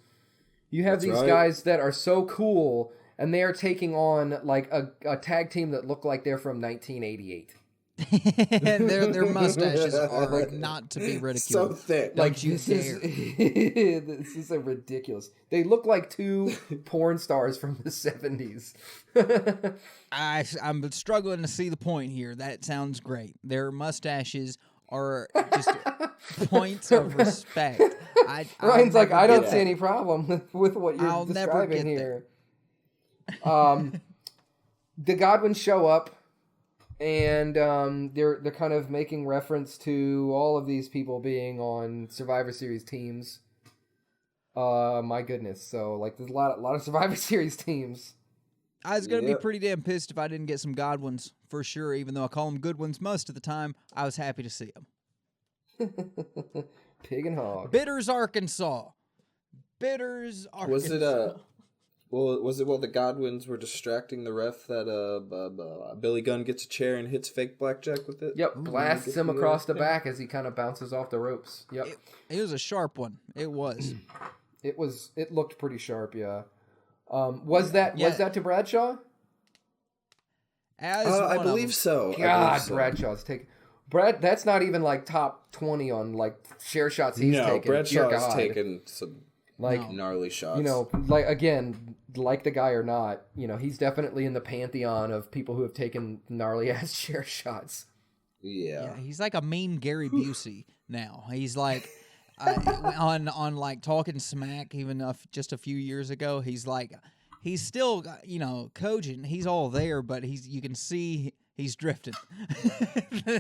You have these guys that are so cool. And they are taking on, like, a tag team that look like they're from 1988. Their mustaches are not to be ridiculed. So thick. Like, this is a ridiculous. They look like two porn stars from the 70s. I'm struggling to see the point here. That sounds great. Their mustaches are just points of respect. Ryan's like, I don't see any problem with what you're describing here. The Godwins show up, and they're kind of making reference to all of these people being on Survivor Series teams. My goodness! So, like, there's a lot of Survivor Series teams. I was gonna be pretty damn pissed if I didn't get some Godwins for sure. Even though I call them good ones most of the time, I was happy to see them. Pig and hog. Bitters, Arkansas. Was it while the Godwins were distracting the ref that Billy Gunn gets a chair and hits fake Blackjack with it? Yep, blasts him across the back as he kind of bounces off the ropes. Yep, it was a sharp one. It was. It looked pretty sharp. Yeah. Was that to Bradshaw? I believe so. God, Bradshaw's taking. That's not even like top 20 on like share shots he's taken. No, Bradshaw's taken some gnarly shots. Like, again, like the guy or not, he's definitely in the pantheon of people who have taken gnarly ass share shots. Yeah, he's like a mean Gary Busey now. He's like on like Talking Smack, even just a few years ago. He's still cogent. He's all there, but you can see he's drifting.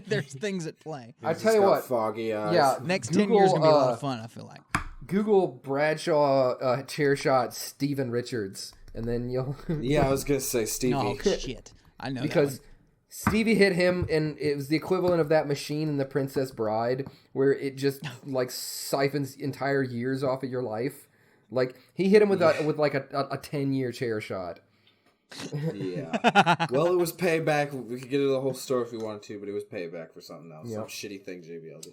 There's things at play. I tell you what, foggy eyes. Yeah, next 10 years is gonna be a lot of fun. I feel like Google Bradshaw chair shot Steven Richards, and then you'll. Yeah, I was gonna say Stevie. Oh shit! I know because Stevie hit him, and it was the equivalent of that machine in The Princess Bride, where it just like siphons entire years off of your life. Like he hit him with like a 10-year chair shot. Yeah. Well, it was payback. We could get into the whole story if we wanted to, but it was payback for something else. Some shitty thing JBL did.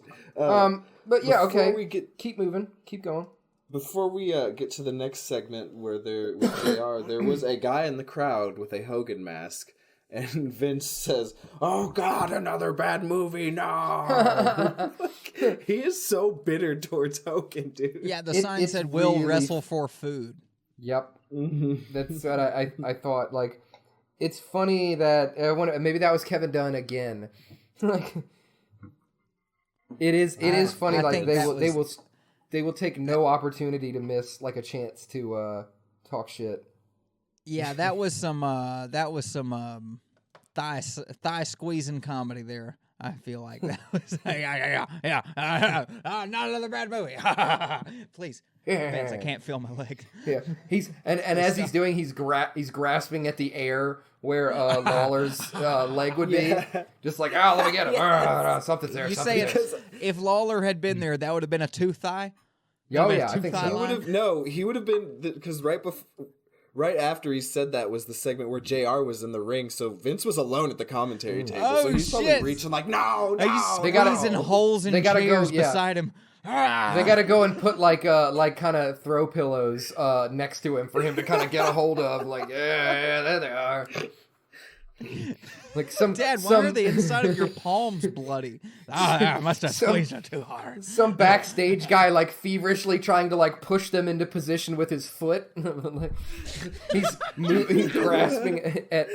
But yeah, okay. Keep moving. Keep going. Before we get to the next segment where there was a guy in the crowd with a Hogan mask, and Vince says, "Oh God, another bad movie! No!" He is so bitter towards Hogan, dude. Yeah, the sign said, "Will wrestle for food." Yep. That's what I thought. Like, it's funny that maybe that was Kevin Dunn again. Like, it is funny. Like they will take no opportunity to miss like a chance to talk shit. Yeah, that was some thigh squeezing comedy there. I feel like that was yeah. Not another bad movie. Please. Vince, I can't feel my leg. Yeah, he's as he's doing, he's grasping at the air where Lawler's leg would be, just like, let me get him. Something's there. You say if Lawler had been there, that would have been a two thigh. Oh yeah, I think so. He would have been because right after he said that was the segment where JR was in the ring, so Vince was alone at the commentary table. Oh, so he's probably reaching like, no. They got holes in chairs beside him. They got to go and put like kind of throw pillows next to him for him to kind of get a hold of. Like, yeah, there they are. Like why are the inside of your palms bloody? I must have squeezed it too hard. Some backstage guy like feverishly trying to like push them into position with his foot. Like, he's grasping at.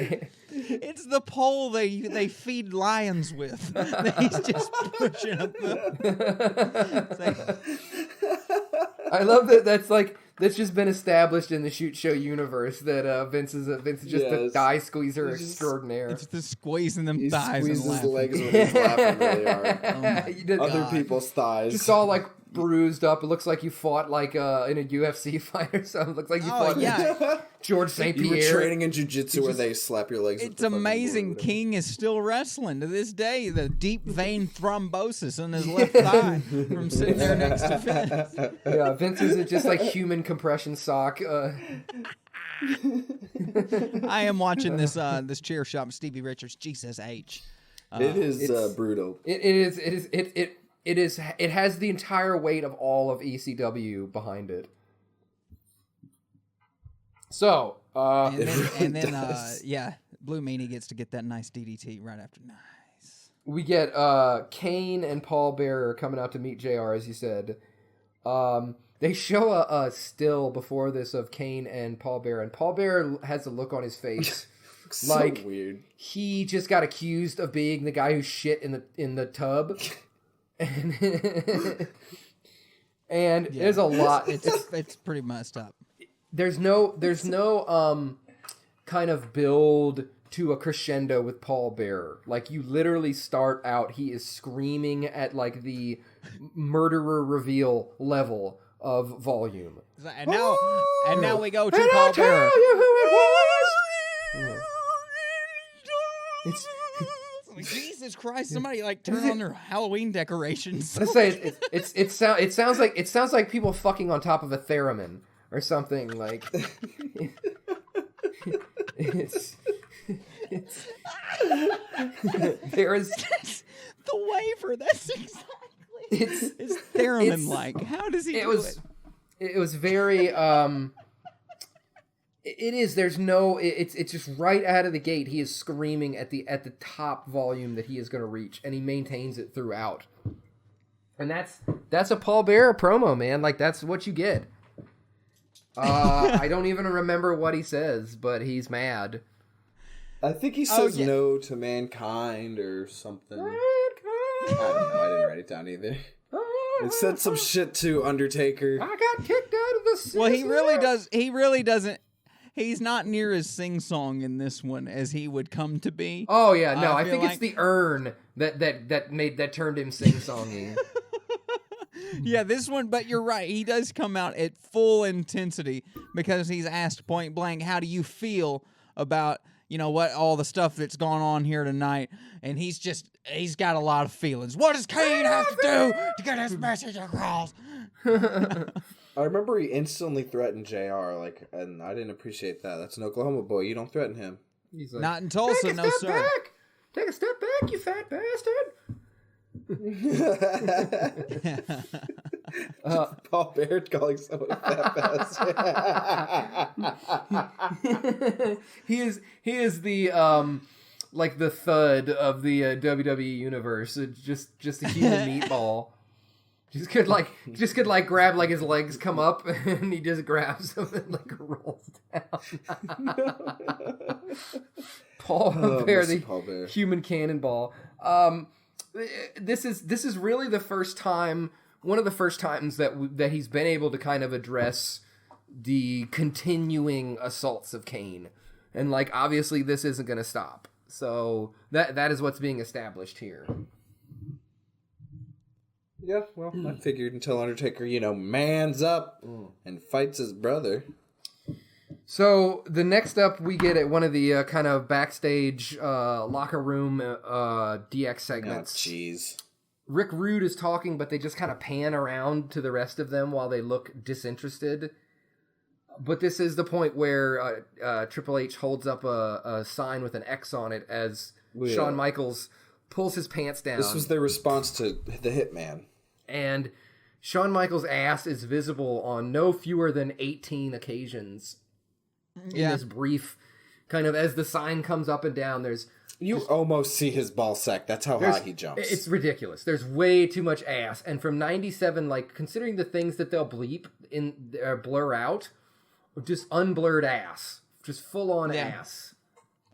It's the pole they feed lions with. He's just pushing up. I love that. That's just been established in the shoot show universe that Vince is just a thigh squeezer extraordinaire. It's just squeezing them thighs. He squeezes his legs when he's laughing really hard. Other people's thighs. Just all like bruised up. It looks like you fought like in a UFC fight or something. It looks like you fought George St. Pierre. You were training in jiu-jitsu where they slap your legs. It's amazing King is still wrestling to this day. The deep vein thrombosis on his left thigh from sitting there next to Vince. Yeah, Vince is just like human compression sock. I am watching this chair shot with Stevie Richards. Jesus H. It is brutal. It has the entire weight of all of ECW behind it. So, and then Blue Meanie gets to get that nice DDT right after. Nice. We get Kane and Paul Bearer coming out to meet JR, as you said. They show a still before this of Kane and Paul Bearer, and Paul Bearer has a look on his face like so weird. He just got accused of being the guy who shit in the tub. And there's a lot. It's pretty messed up. There's no kind of build to a crescendo with Paul Bearer. Like, you literally start out, he is screaming at like the murderer reveal level of volume. And now we go to Paul Bearer. It's Jesus Christ! Somebody like turn on their Halloween decorations. Let's say it sounds like people fucking on top of a theremin or something. Like it's there is the waver. That's exactly it's theremin like. How does he do it? It was very It is. There's no. It's just right out of the gate. He is screaming at the top volume that he is going to reach, and he maintains it throughout. And that's a Paul Bearer promo, man. Like, that's what you get. I don't even remember what he says, but he's mad. I think he says no to mankind or something. I don't know. I didn't write it down either. It said some shit to Undertaker. I got kicked out of the city. Well, he really doesn't. He's not near as sing-song in this one as he would come to be. Oh yeah, no, I think it's the urn that turned him sing-songy. Yeah, this one, but you're right. He does come out at full intensity because he's asked point blank, how do you feel about, what all the stuff that's gone on here tonight? And he's got a lot of feelings. What does Kane have to do to get his message across? I remember he instantly threatened JR, and I didn't appreciate that. That's an Oklahoma boy. You don't threaten him. He's like, not in Tulsa, no sir. Back. Take a step back, you fat bastard. Paul Baird calling someone a fat bastard. He is the the thud of the WWE universe. Just a human meatball. Just could grab his legs come up and he just grabs them and rolls down. Paul Bear, Paul Bear. Human cannonball. This is really the first time, one of the first times that he's been able to kind of address the continuing assaults of Kane, and obviously this isn't going to stop. So that is what's being established here. Yeah, well, I figured until Undertaker, mans up and fights his brother. So the next up, we get at one of the kind of backstage locker room DX segments. Oh, jeez. Rick Rude is talking, but they just kind of pan around to the rest of them while they look disinterested. But this is the point where Triple H holds up a sign with an X on it as Shawn Michaels pulls his pants down. This was their response to the Hitman. And Shawn Michaels' ass is visible on no fewer than 18 occasions. In this brief, kind of, as the sign comes up and down, you almost see his ball sack. That's how high he jumps. It's ridiculous. There's way too much ass. And from 97, considering the things that they'll bleep blur out, just unblurred ass. Just full-on ass.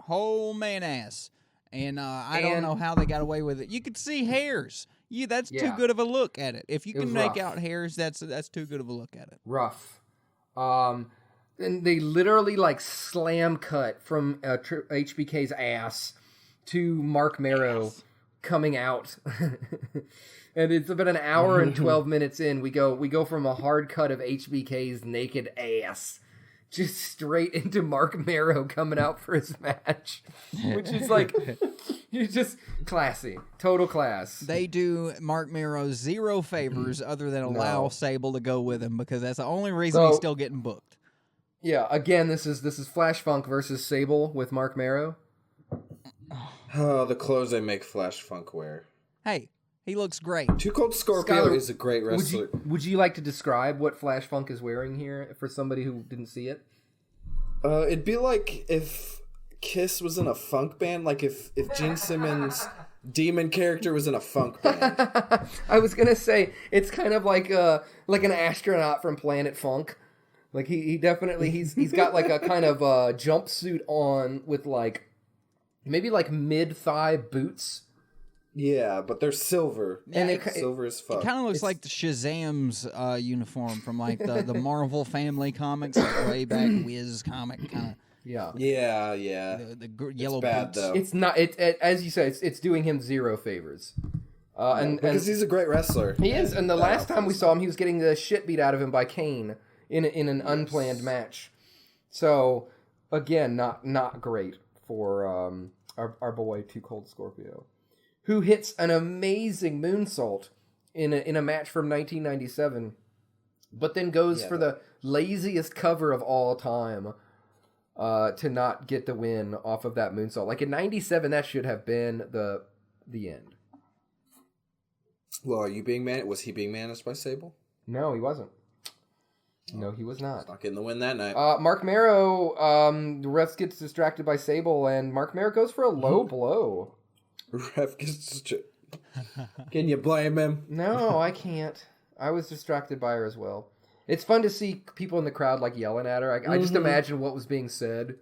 Whole man ass. And I don't know how they got away with it. You could see hairs. That's too good of a look at it. If you can make out hairs, that's too good of a look at it. Rough. And they literally slam cut from HBK's ass to Marc Mero coming out. And it's about an hour and 12 minutes in. We go from a hard cut of HBK's naked ass just straight into Marc Mero coming out for his match, which is it's just classy, total class. They do Marc Mero zero favors other than allow Sable to go with him, because that's the only reason he's still getting booked. Yeah, again, this is Flash Funk versus Sable with Marc Mero. Oh, the clothes they make Flash Funk wear. Hey, he looks great. Too Cold Scorpio is a great wrestler. Would you like to describe what Flash Funk is wearing here for somebody who didn't see it? It'd be like if Kiss was in a funk band, if Gene Simmons' demon character was in a funk band. I was gonna say it's kind of like an astronaut from Planet Funk. He definitely he's got a kind of jumpsuit on with maybe mid-thigh boots. Yeah, but they're silver. And silver as fuck. It kind of looks like the Shazam's uniform from the Marvel Family comics, way back Wiz comic kind of. Yeah. The yellow bad, boots. Though. It's not. As you said, it's doing him zero favors. Because he's a great wrestler. He is. And the last time we saw him, he was getting the shit beat out of him by Kane in an unplanned match. So again, not great for our boy Too Cold Scorpio, who hits an amazing moonsault in a match from 1997, but then goes for the laziest cover of all time to not get the win off of that moonsault. In 97, that should have been the end. Well, are you being was he being managed by Sable? No, he wasn't. No, he was not. Not getting the win that night. Marc Mero, the ref gets distracted by Sable, and Marc Mero goes for a low blow. Ref gets Can you blame him? No, I can't. I was distracted by her as well. It's fun to see people in the crowd yelling at her. I just imagine what was being said.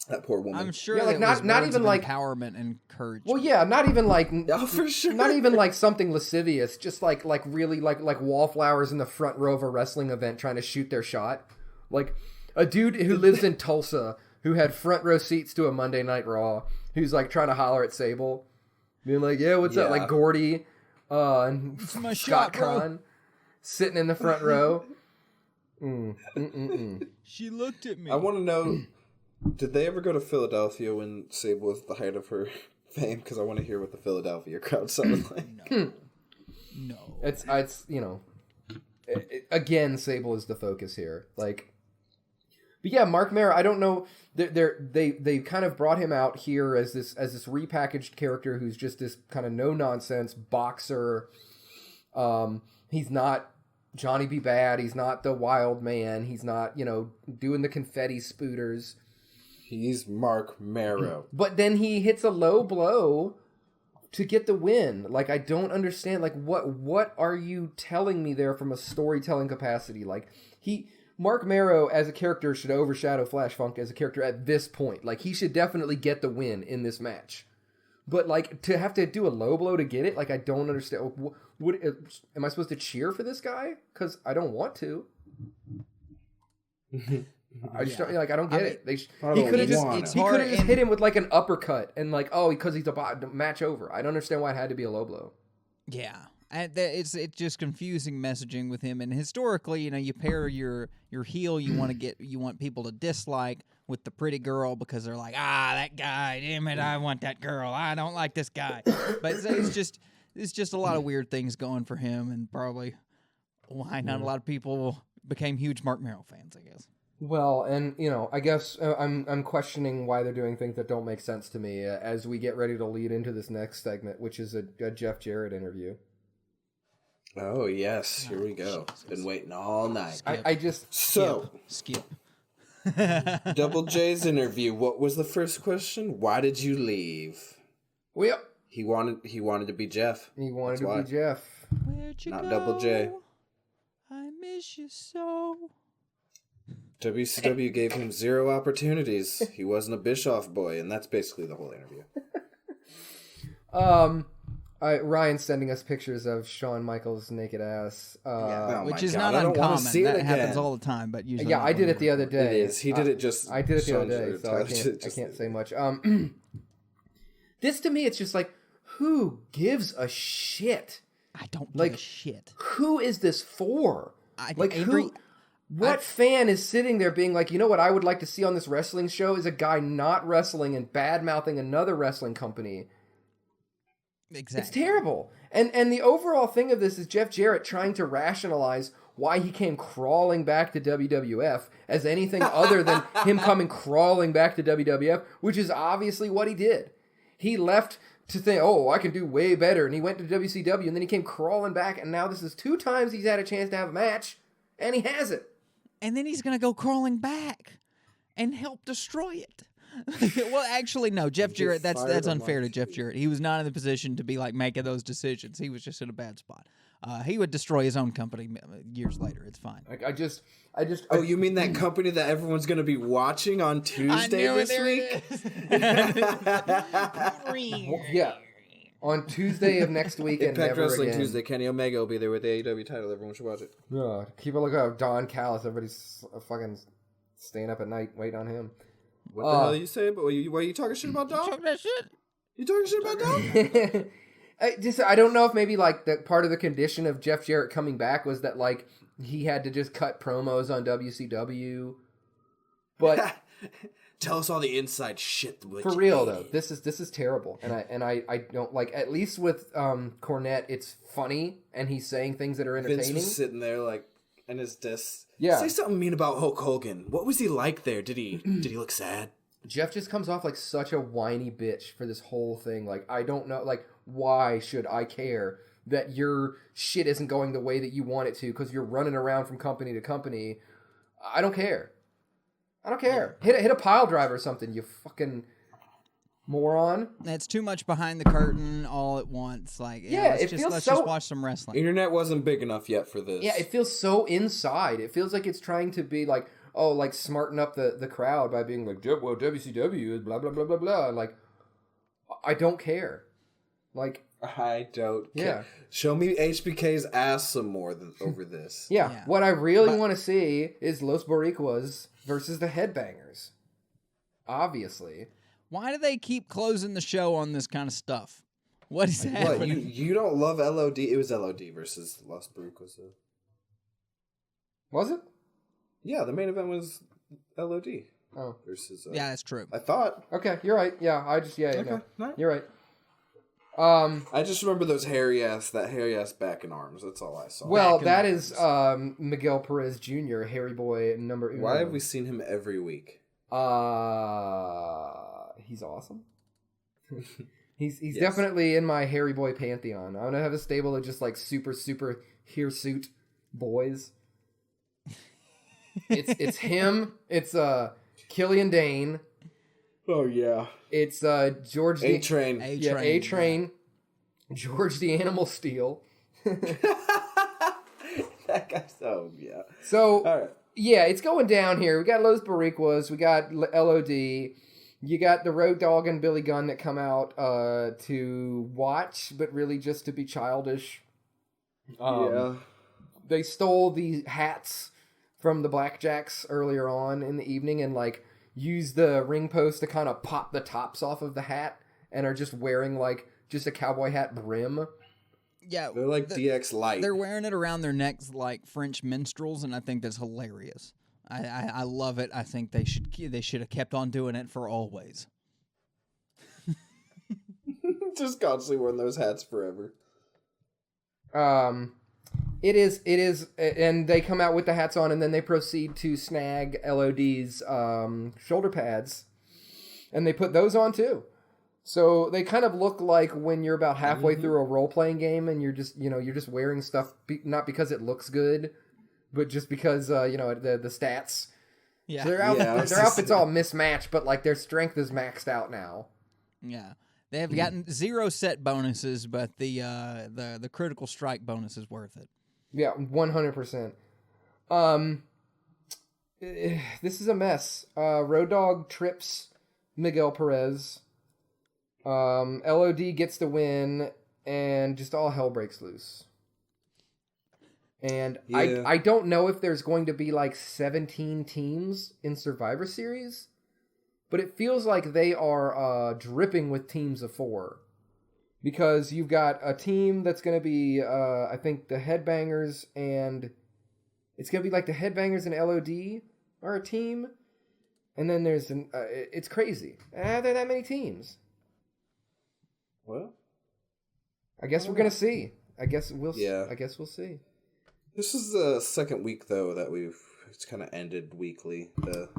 That poor woman. I'm sure not even empowerment and courage. Well, yeah, not even for sure. Not even something lascivious. Just really wallflowers in the front row of a wrestling event trying to shoot their shot. A dude who lives in Tulsa who had front row seats to a Monday Night Raw, who's trying to holler at Sable, being yeah, what's up? Gordy, And It's my Scott shot, bro. Kahn sitting in the front row. She looked at me. I want to know, did they ever go to Philadelphia when Sable was at the height of her fame? Because I want to hear what the Philadelphia crowd sounded like. No. It's again, Sable is the focus here. Like, but yeah, Marc Mero, I don't know. They kind of brought him out here as this repackaged character who's just this kind of no nonsense boxer. He's not Johnny B. Bad. He's not the wild man. He's not, doing the confetti spooters. He's Marc Mero. But then he hits a low blow to get the win. Like, I don't understand. Like, what are you telling me there from a storytelling capacity? Like, Marc Mero as a character should overshadow Flash Funk as a character at this point. Like, he should definitely get the win in this match. But, like, to have to do a low blow to get it, like, I don't understand. Am I supposed to cheer for this guy? Because I don't want to. I just don't, like, I don't get it. He could have just hit him with, like, an uppercut and, like, because he's a match over. I don't understand why it had to be a low blow. Yeah. It's just confusing messaging with him. And historically, you pair your heel you want people to dislike with the pretty girl because they're like, that guy, damn it, I want that girl. I don't like this guy. But it's just a lot of weird things going for him, and probably why not a lot of people became huge Marc Mero fans, I guess. Well, and I guess I'm questioning why they're doing things that don't make sense to me as we get ready to lead into this next segment, which is a Jeff Jarrett interview. Oh yes, here we go. Jesus. Been waiting all night. Skip. Double J's interview. What was the first question? Why did you leave? Well, he wanted to be Jeff. He wanted to be Jeff. Where'd you Not go? Double J. I miss you so. WCW gave him 0 opportunities. He wasn't a Bischoff boy, and that's basically the whole interview. Ryan's sending us pictures of Shawn Michaels' naked ass, which is not uncommon. That happens all the time, but usually I did it the other day. It is. He did it just. I did it the other day, so I can't say much. This to me, it's just like, who gives a shit? I don't give a shit. Who is this for? What fan is sitting there being like, what I would like to see on this wrestling show is a guy not wrestling and bad-mouthing another wrestling company. Exactly. It's terrible. And the overall thing of this is Jeff Jarrett trying to rationalize why he came crawling back to WWF as anything other than him coming crawling back to WWF, which is obviously what he did. He left to think, I can do way better, and he went to WCW, and then he came crawling back, and now this is 2 times he's had a chance to have a match, and he hasn't. And then he's going to go crawling back and help destroy it. Well, actually, no. Jeff Jarrett, that's unfair to Jeff Jarrett. He was not in the position to be like making those decisions. He was just in a bad spot. He would destroy his own company years later. It's fine. You mean that company that everyone's going to be watching on Tuesday this week? Yeah. On Tuesday of next week and Impact never Wrestling again. Tuesday. Kenny Omega will be there with the AEW title. Everyone should watch it. Yeah, keep a lookout. Don Callis. Everybody's fucking staying up at night waiting on him. What the hell are you saying? Why are you talking shit about Don? You talking shit about Don? I don't know if maybe like the part of the condition of Jeff Jarrett coming back was that like he had to just cut promos on WCW. But tell us all the inside shit. For real though, this is terrible, and I don't like. At least with Cornette, it's funny and he's saying things that are entertaining. Vince was sitting there like in his desk. Yeah, say something mean about Hulk Hogan. What was he like there? Did he look sad? Jeff just comes off like such a whiny bitch for this whole thing. Like, I don't know, like, why should I care that your shit isn't going the way that you want it to because you're running around from company to company? I don't care. Hit a pile driver or something, you fucking moron. That's too much behind the curtain all at once. Like, let's just watch some wrestling. Internet wasn't big enough yet for this. Yeah, it feels so inside. It feels like it's trying to be like, like smarten up the crowd by being like, well, WCW is blah, blah, blah, blah, blah. Like, I don't care. Like, I don't care. Yeah. Show me HBK's ass some more over this. Yeah. What I really want to see is Los Boricuas versus the Headbangers. Obviously. Why do they keep closing the show on this kind of stuff? What is happening? What, you don't love LOD? It was LOD versus Los Barucos. Was it? Yeah, the main event was LOD. Oh. Versus... yeah, that's true. I thought. Okay, you're right. Yeah, Okay, no. no. You're right. I just remember that hairy ass back and arms. That's all I saw. Well, that is Miguel Perez Jr., Hairy Boy number uno. Why have we seen him every week? He's awesome. He's yes. Definitely in my Hairy Boy pantheon. I'm gonna have a stable of just like super hirsute boys. It's him. It's Killian Dane. Oh yeah. It's George A-Train. A-Train. George the Animal Steel. That guy's yeah. So all right. Yeah, it's going down here. We got Los Boricuas, we got LOD, you got the Road Dogg and Billy Gunn that come out to watch, but really just to be childish. Yeah. They stole the hats from the Blackjacks earlier on in the evening and like used the ring post to kind of pop the tops off of the hat and are just wearing like just a cowboy hat brim. Yeah, they're like DX Light. They're wearing it around their necks like French minstrels, and I think that's hilarious. I love it. I think they should have kept on doing it for always. Just constantly wearing those hats forever. It is, and they come out with the hats on, and then they proceed to snag LOD's shoulder pads, and they put those on too. So they kind of look like when you're about halfway through a role-playing game and you're just wearing stuff, not because it looks good, but just because, the stats. Yeah. So their outfit's all mismatched, but like their strength is maxed out now. Yeah. They have gotten 0 set bonuses, but the critical strike bonus is worth it. Yeah, 100%. This is a mess. Road Dogg trips Miguel Perez. LOD gets the win, and just all hell breaks loose. And yeah. I don't know if there's going to be like 17 teams in Survivor Series, but it feels like they are dripping with teams of 4. Because you've got a team that's going to be, I think, the Headbangers, and it's going to be like the Headbangers and LOD are a team. And then there's it's crazy. There are that many teams. Well, I guess we're gonna see. I guess we'll see. This is the second week though that it's kind of ended weekly. The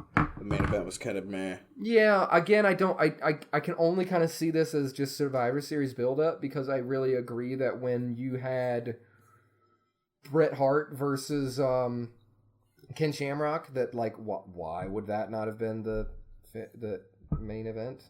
main event was kind of meh. Yeah. Again, I can only kind of see this as just Survivor Series build up because I really agree that when you had Bret Hart versus Ken Shamrock, that like why would that not have been the main event?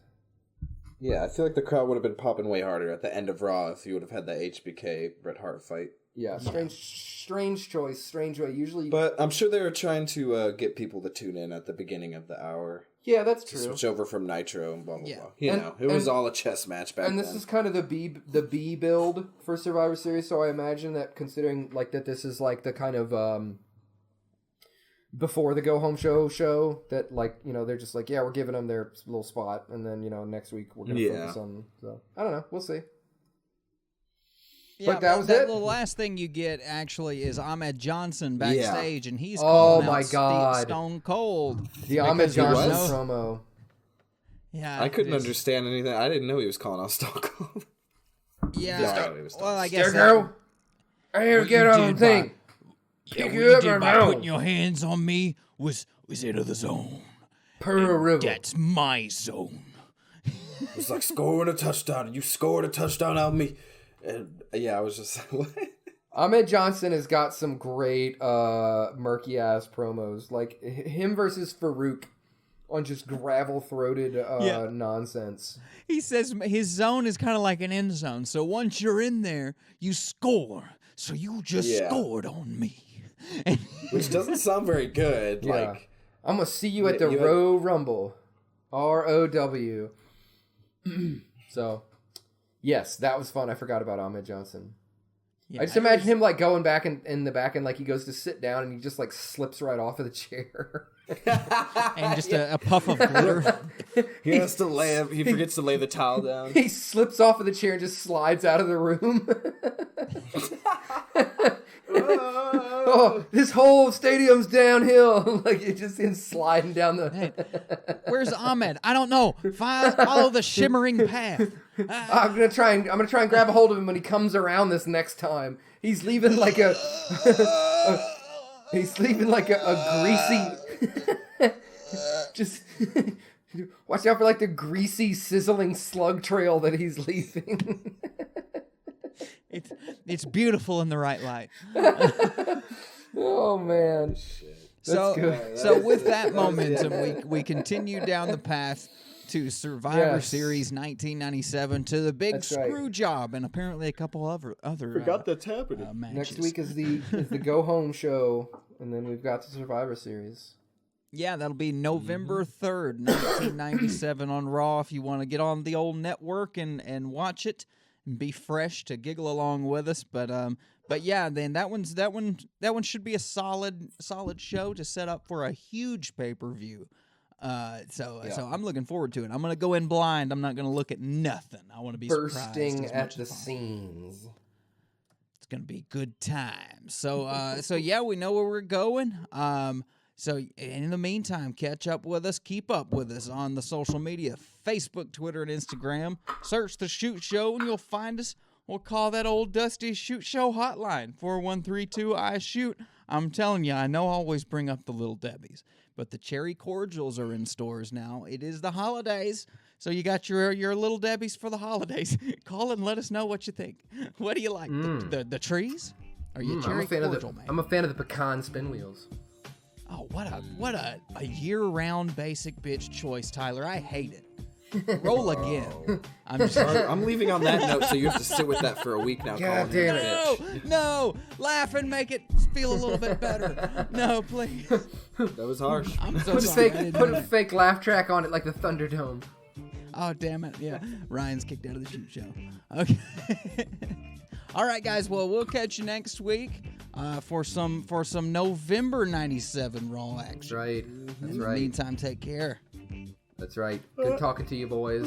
Yeah, I feel like the crowd would have been popping way harder at the end of Raw if you would have had the HBK Bret Hart fight. Yeah, strange choice, strange way. Usually, but I'm sure they were trying to get people to tune in at the beginning of the hour. Yeah, that's true. Switch over from Nitro and blah blah blah. It was all a chess match back then. And this is kind of the B build for Survivor Series. So I imagine that considering like that, this is like the kind of before the go home show that like they're just like we're giving them their little spot and then next week we're gonna focus on. So I don't know, we'll see. Yeah, but that was it. The last thing you get actually is Ahmed Johnson backstage, and he's Stone Cold. The Ahmed Johnson promo. Yeah, I couldn't understand anything. I didn't know he was calling out Stone Cold. Yeah, well, I guess. I hear get on the thing. What you did by putting your hands on me was into the zone. That's my zone. It's like scoring a touchdown, and you scored a touchdown on me. And I was just like, what? Ahmed Johnson has got some great murky ass promos, like him versus Farouk on just gravel throated nonsense. He says his zone is kind of like an end zone, so once you're in there, you score. So you just scored on me. Which doesn't sound very good. Yeah. Like, I'm gonna see you at the Row Rumble, ROW. So, yes, that was fun. I forgot about Ahmed Johnson. Yeah, I just imagine him like going back in the back and like he goes to sit down and he just like slips right off of the chair. And just a puff of glitter. He forgets to lay the towel down. He slips off of the chair and just slides out of the room. Oh, this whole stadium's downhill. Like it just in sliding down the. Hey, where's Ahmed? I don't know. Follow the shimmering path. I'm gonna try and grab a hold of him when he comes around this next time. He's leaving like a. He's leaving like a greasy. Just watch out for like the greasy, sizzling slug trail that he's leaving. It's beautiful in the right light. Oh man. So with that momentum, we continue down the path to Survivor Series 1997 to the big screw job and apparently a couple other Forgot that's happening. matches. Next week is the go home show, and then we've got the Survivor Series. Yeah, that'll be November 3rd, 1997 on Raw. If you want to get on the old network and watch it and be fresh to giggle along with us, but yeah, then that one should be a solid show to set up for a huge pay-per-view. So I'm looking forward to it. I'm gonna go in blind. I'm not gonna look at nothing. I want to be bursting surprised at the seams. It's gonna be good times. So yeah, we know where we're going. So in the meantime, catch up with us, keep up with us on the social media, Facebook, Twitter, and Instagram. Search The Shoot Show and you'll find us. We'll call that old dusty Shoot Show hotline, 4132-I-SHOOT. I'm telling you, I know I always bring up the Little Debbies, but the cherry cordials are in stores now. It is the holidays, so you got your Little Debbies for the holidays. Call and let us know what you think. What do you like, the trees? Or you cherry cordial, man? I'm a fan of the pecan spin wheels. Oh, what a year-round basic bitch choice, Tyler. I hate it. Roll again. I'm leaving on that note, so you have to sit with that for a week now. God damn it. No, laugh and make it feel a little bit better. No, please. That was harsh. I'm so sorry. Put a fake laugh track on it like the Thunderdome. Oh, damn it. Yeah, Ryan's kicked out of the Shoot Show. Okay. All right, guys. Well, we'll catch you next week for some November 97 Raw action. That's right. In the meantime, take care. That's right. Good talking to you, boys.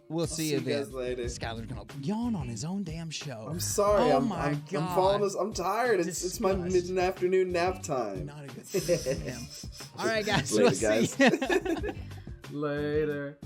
We'll see you then. Guys later. Skyler's gonna yawn on his own damn show. I'm sorry. Oh I'm my God. I'm falling. I'm tired. It's my mid-afternoon nap time. Not a good thing. All right, guys. Later, We'll see guys. Later.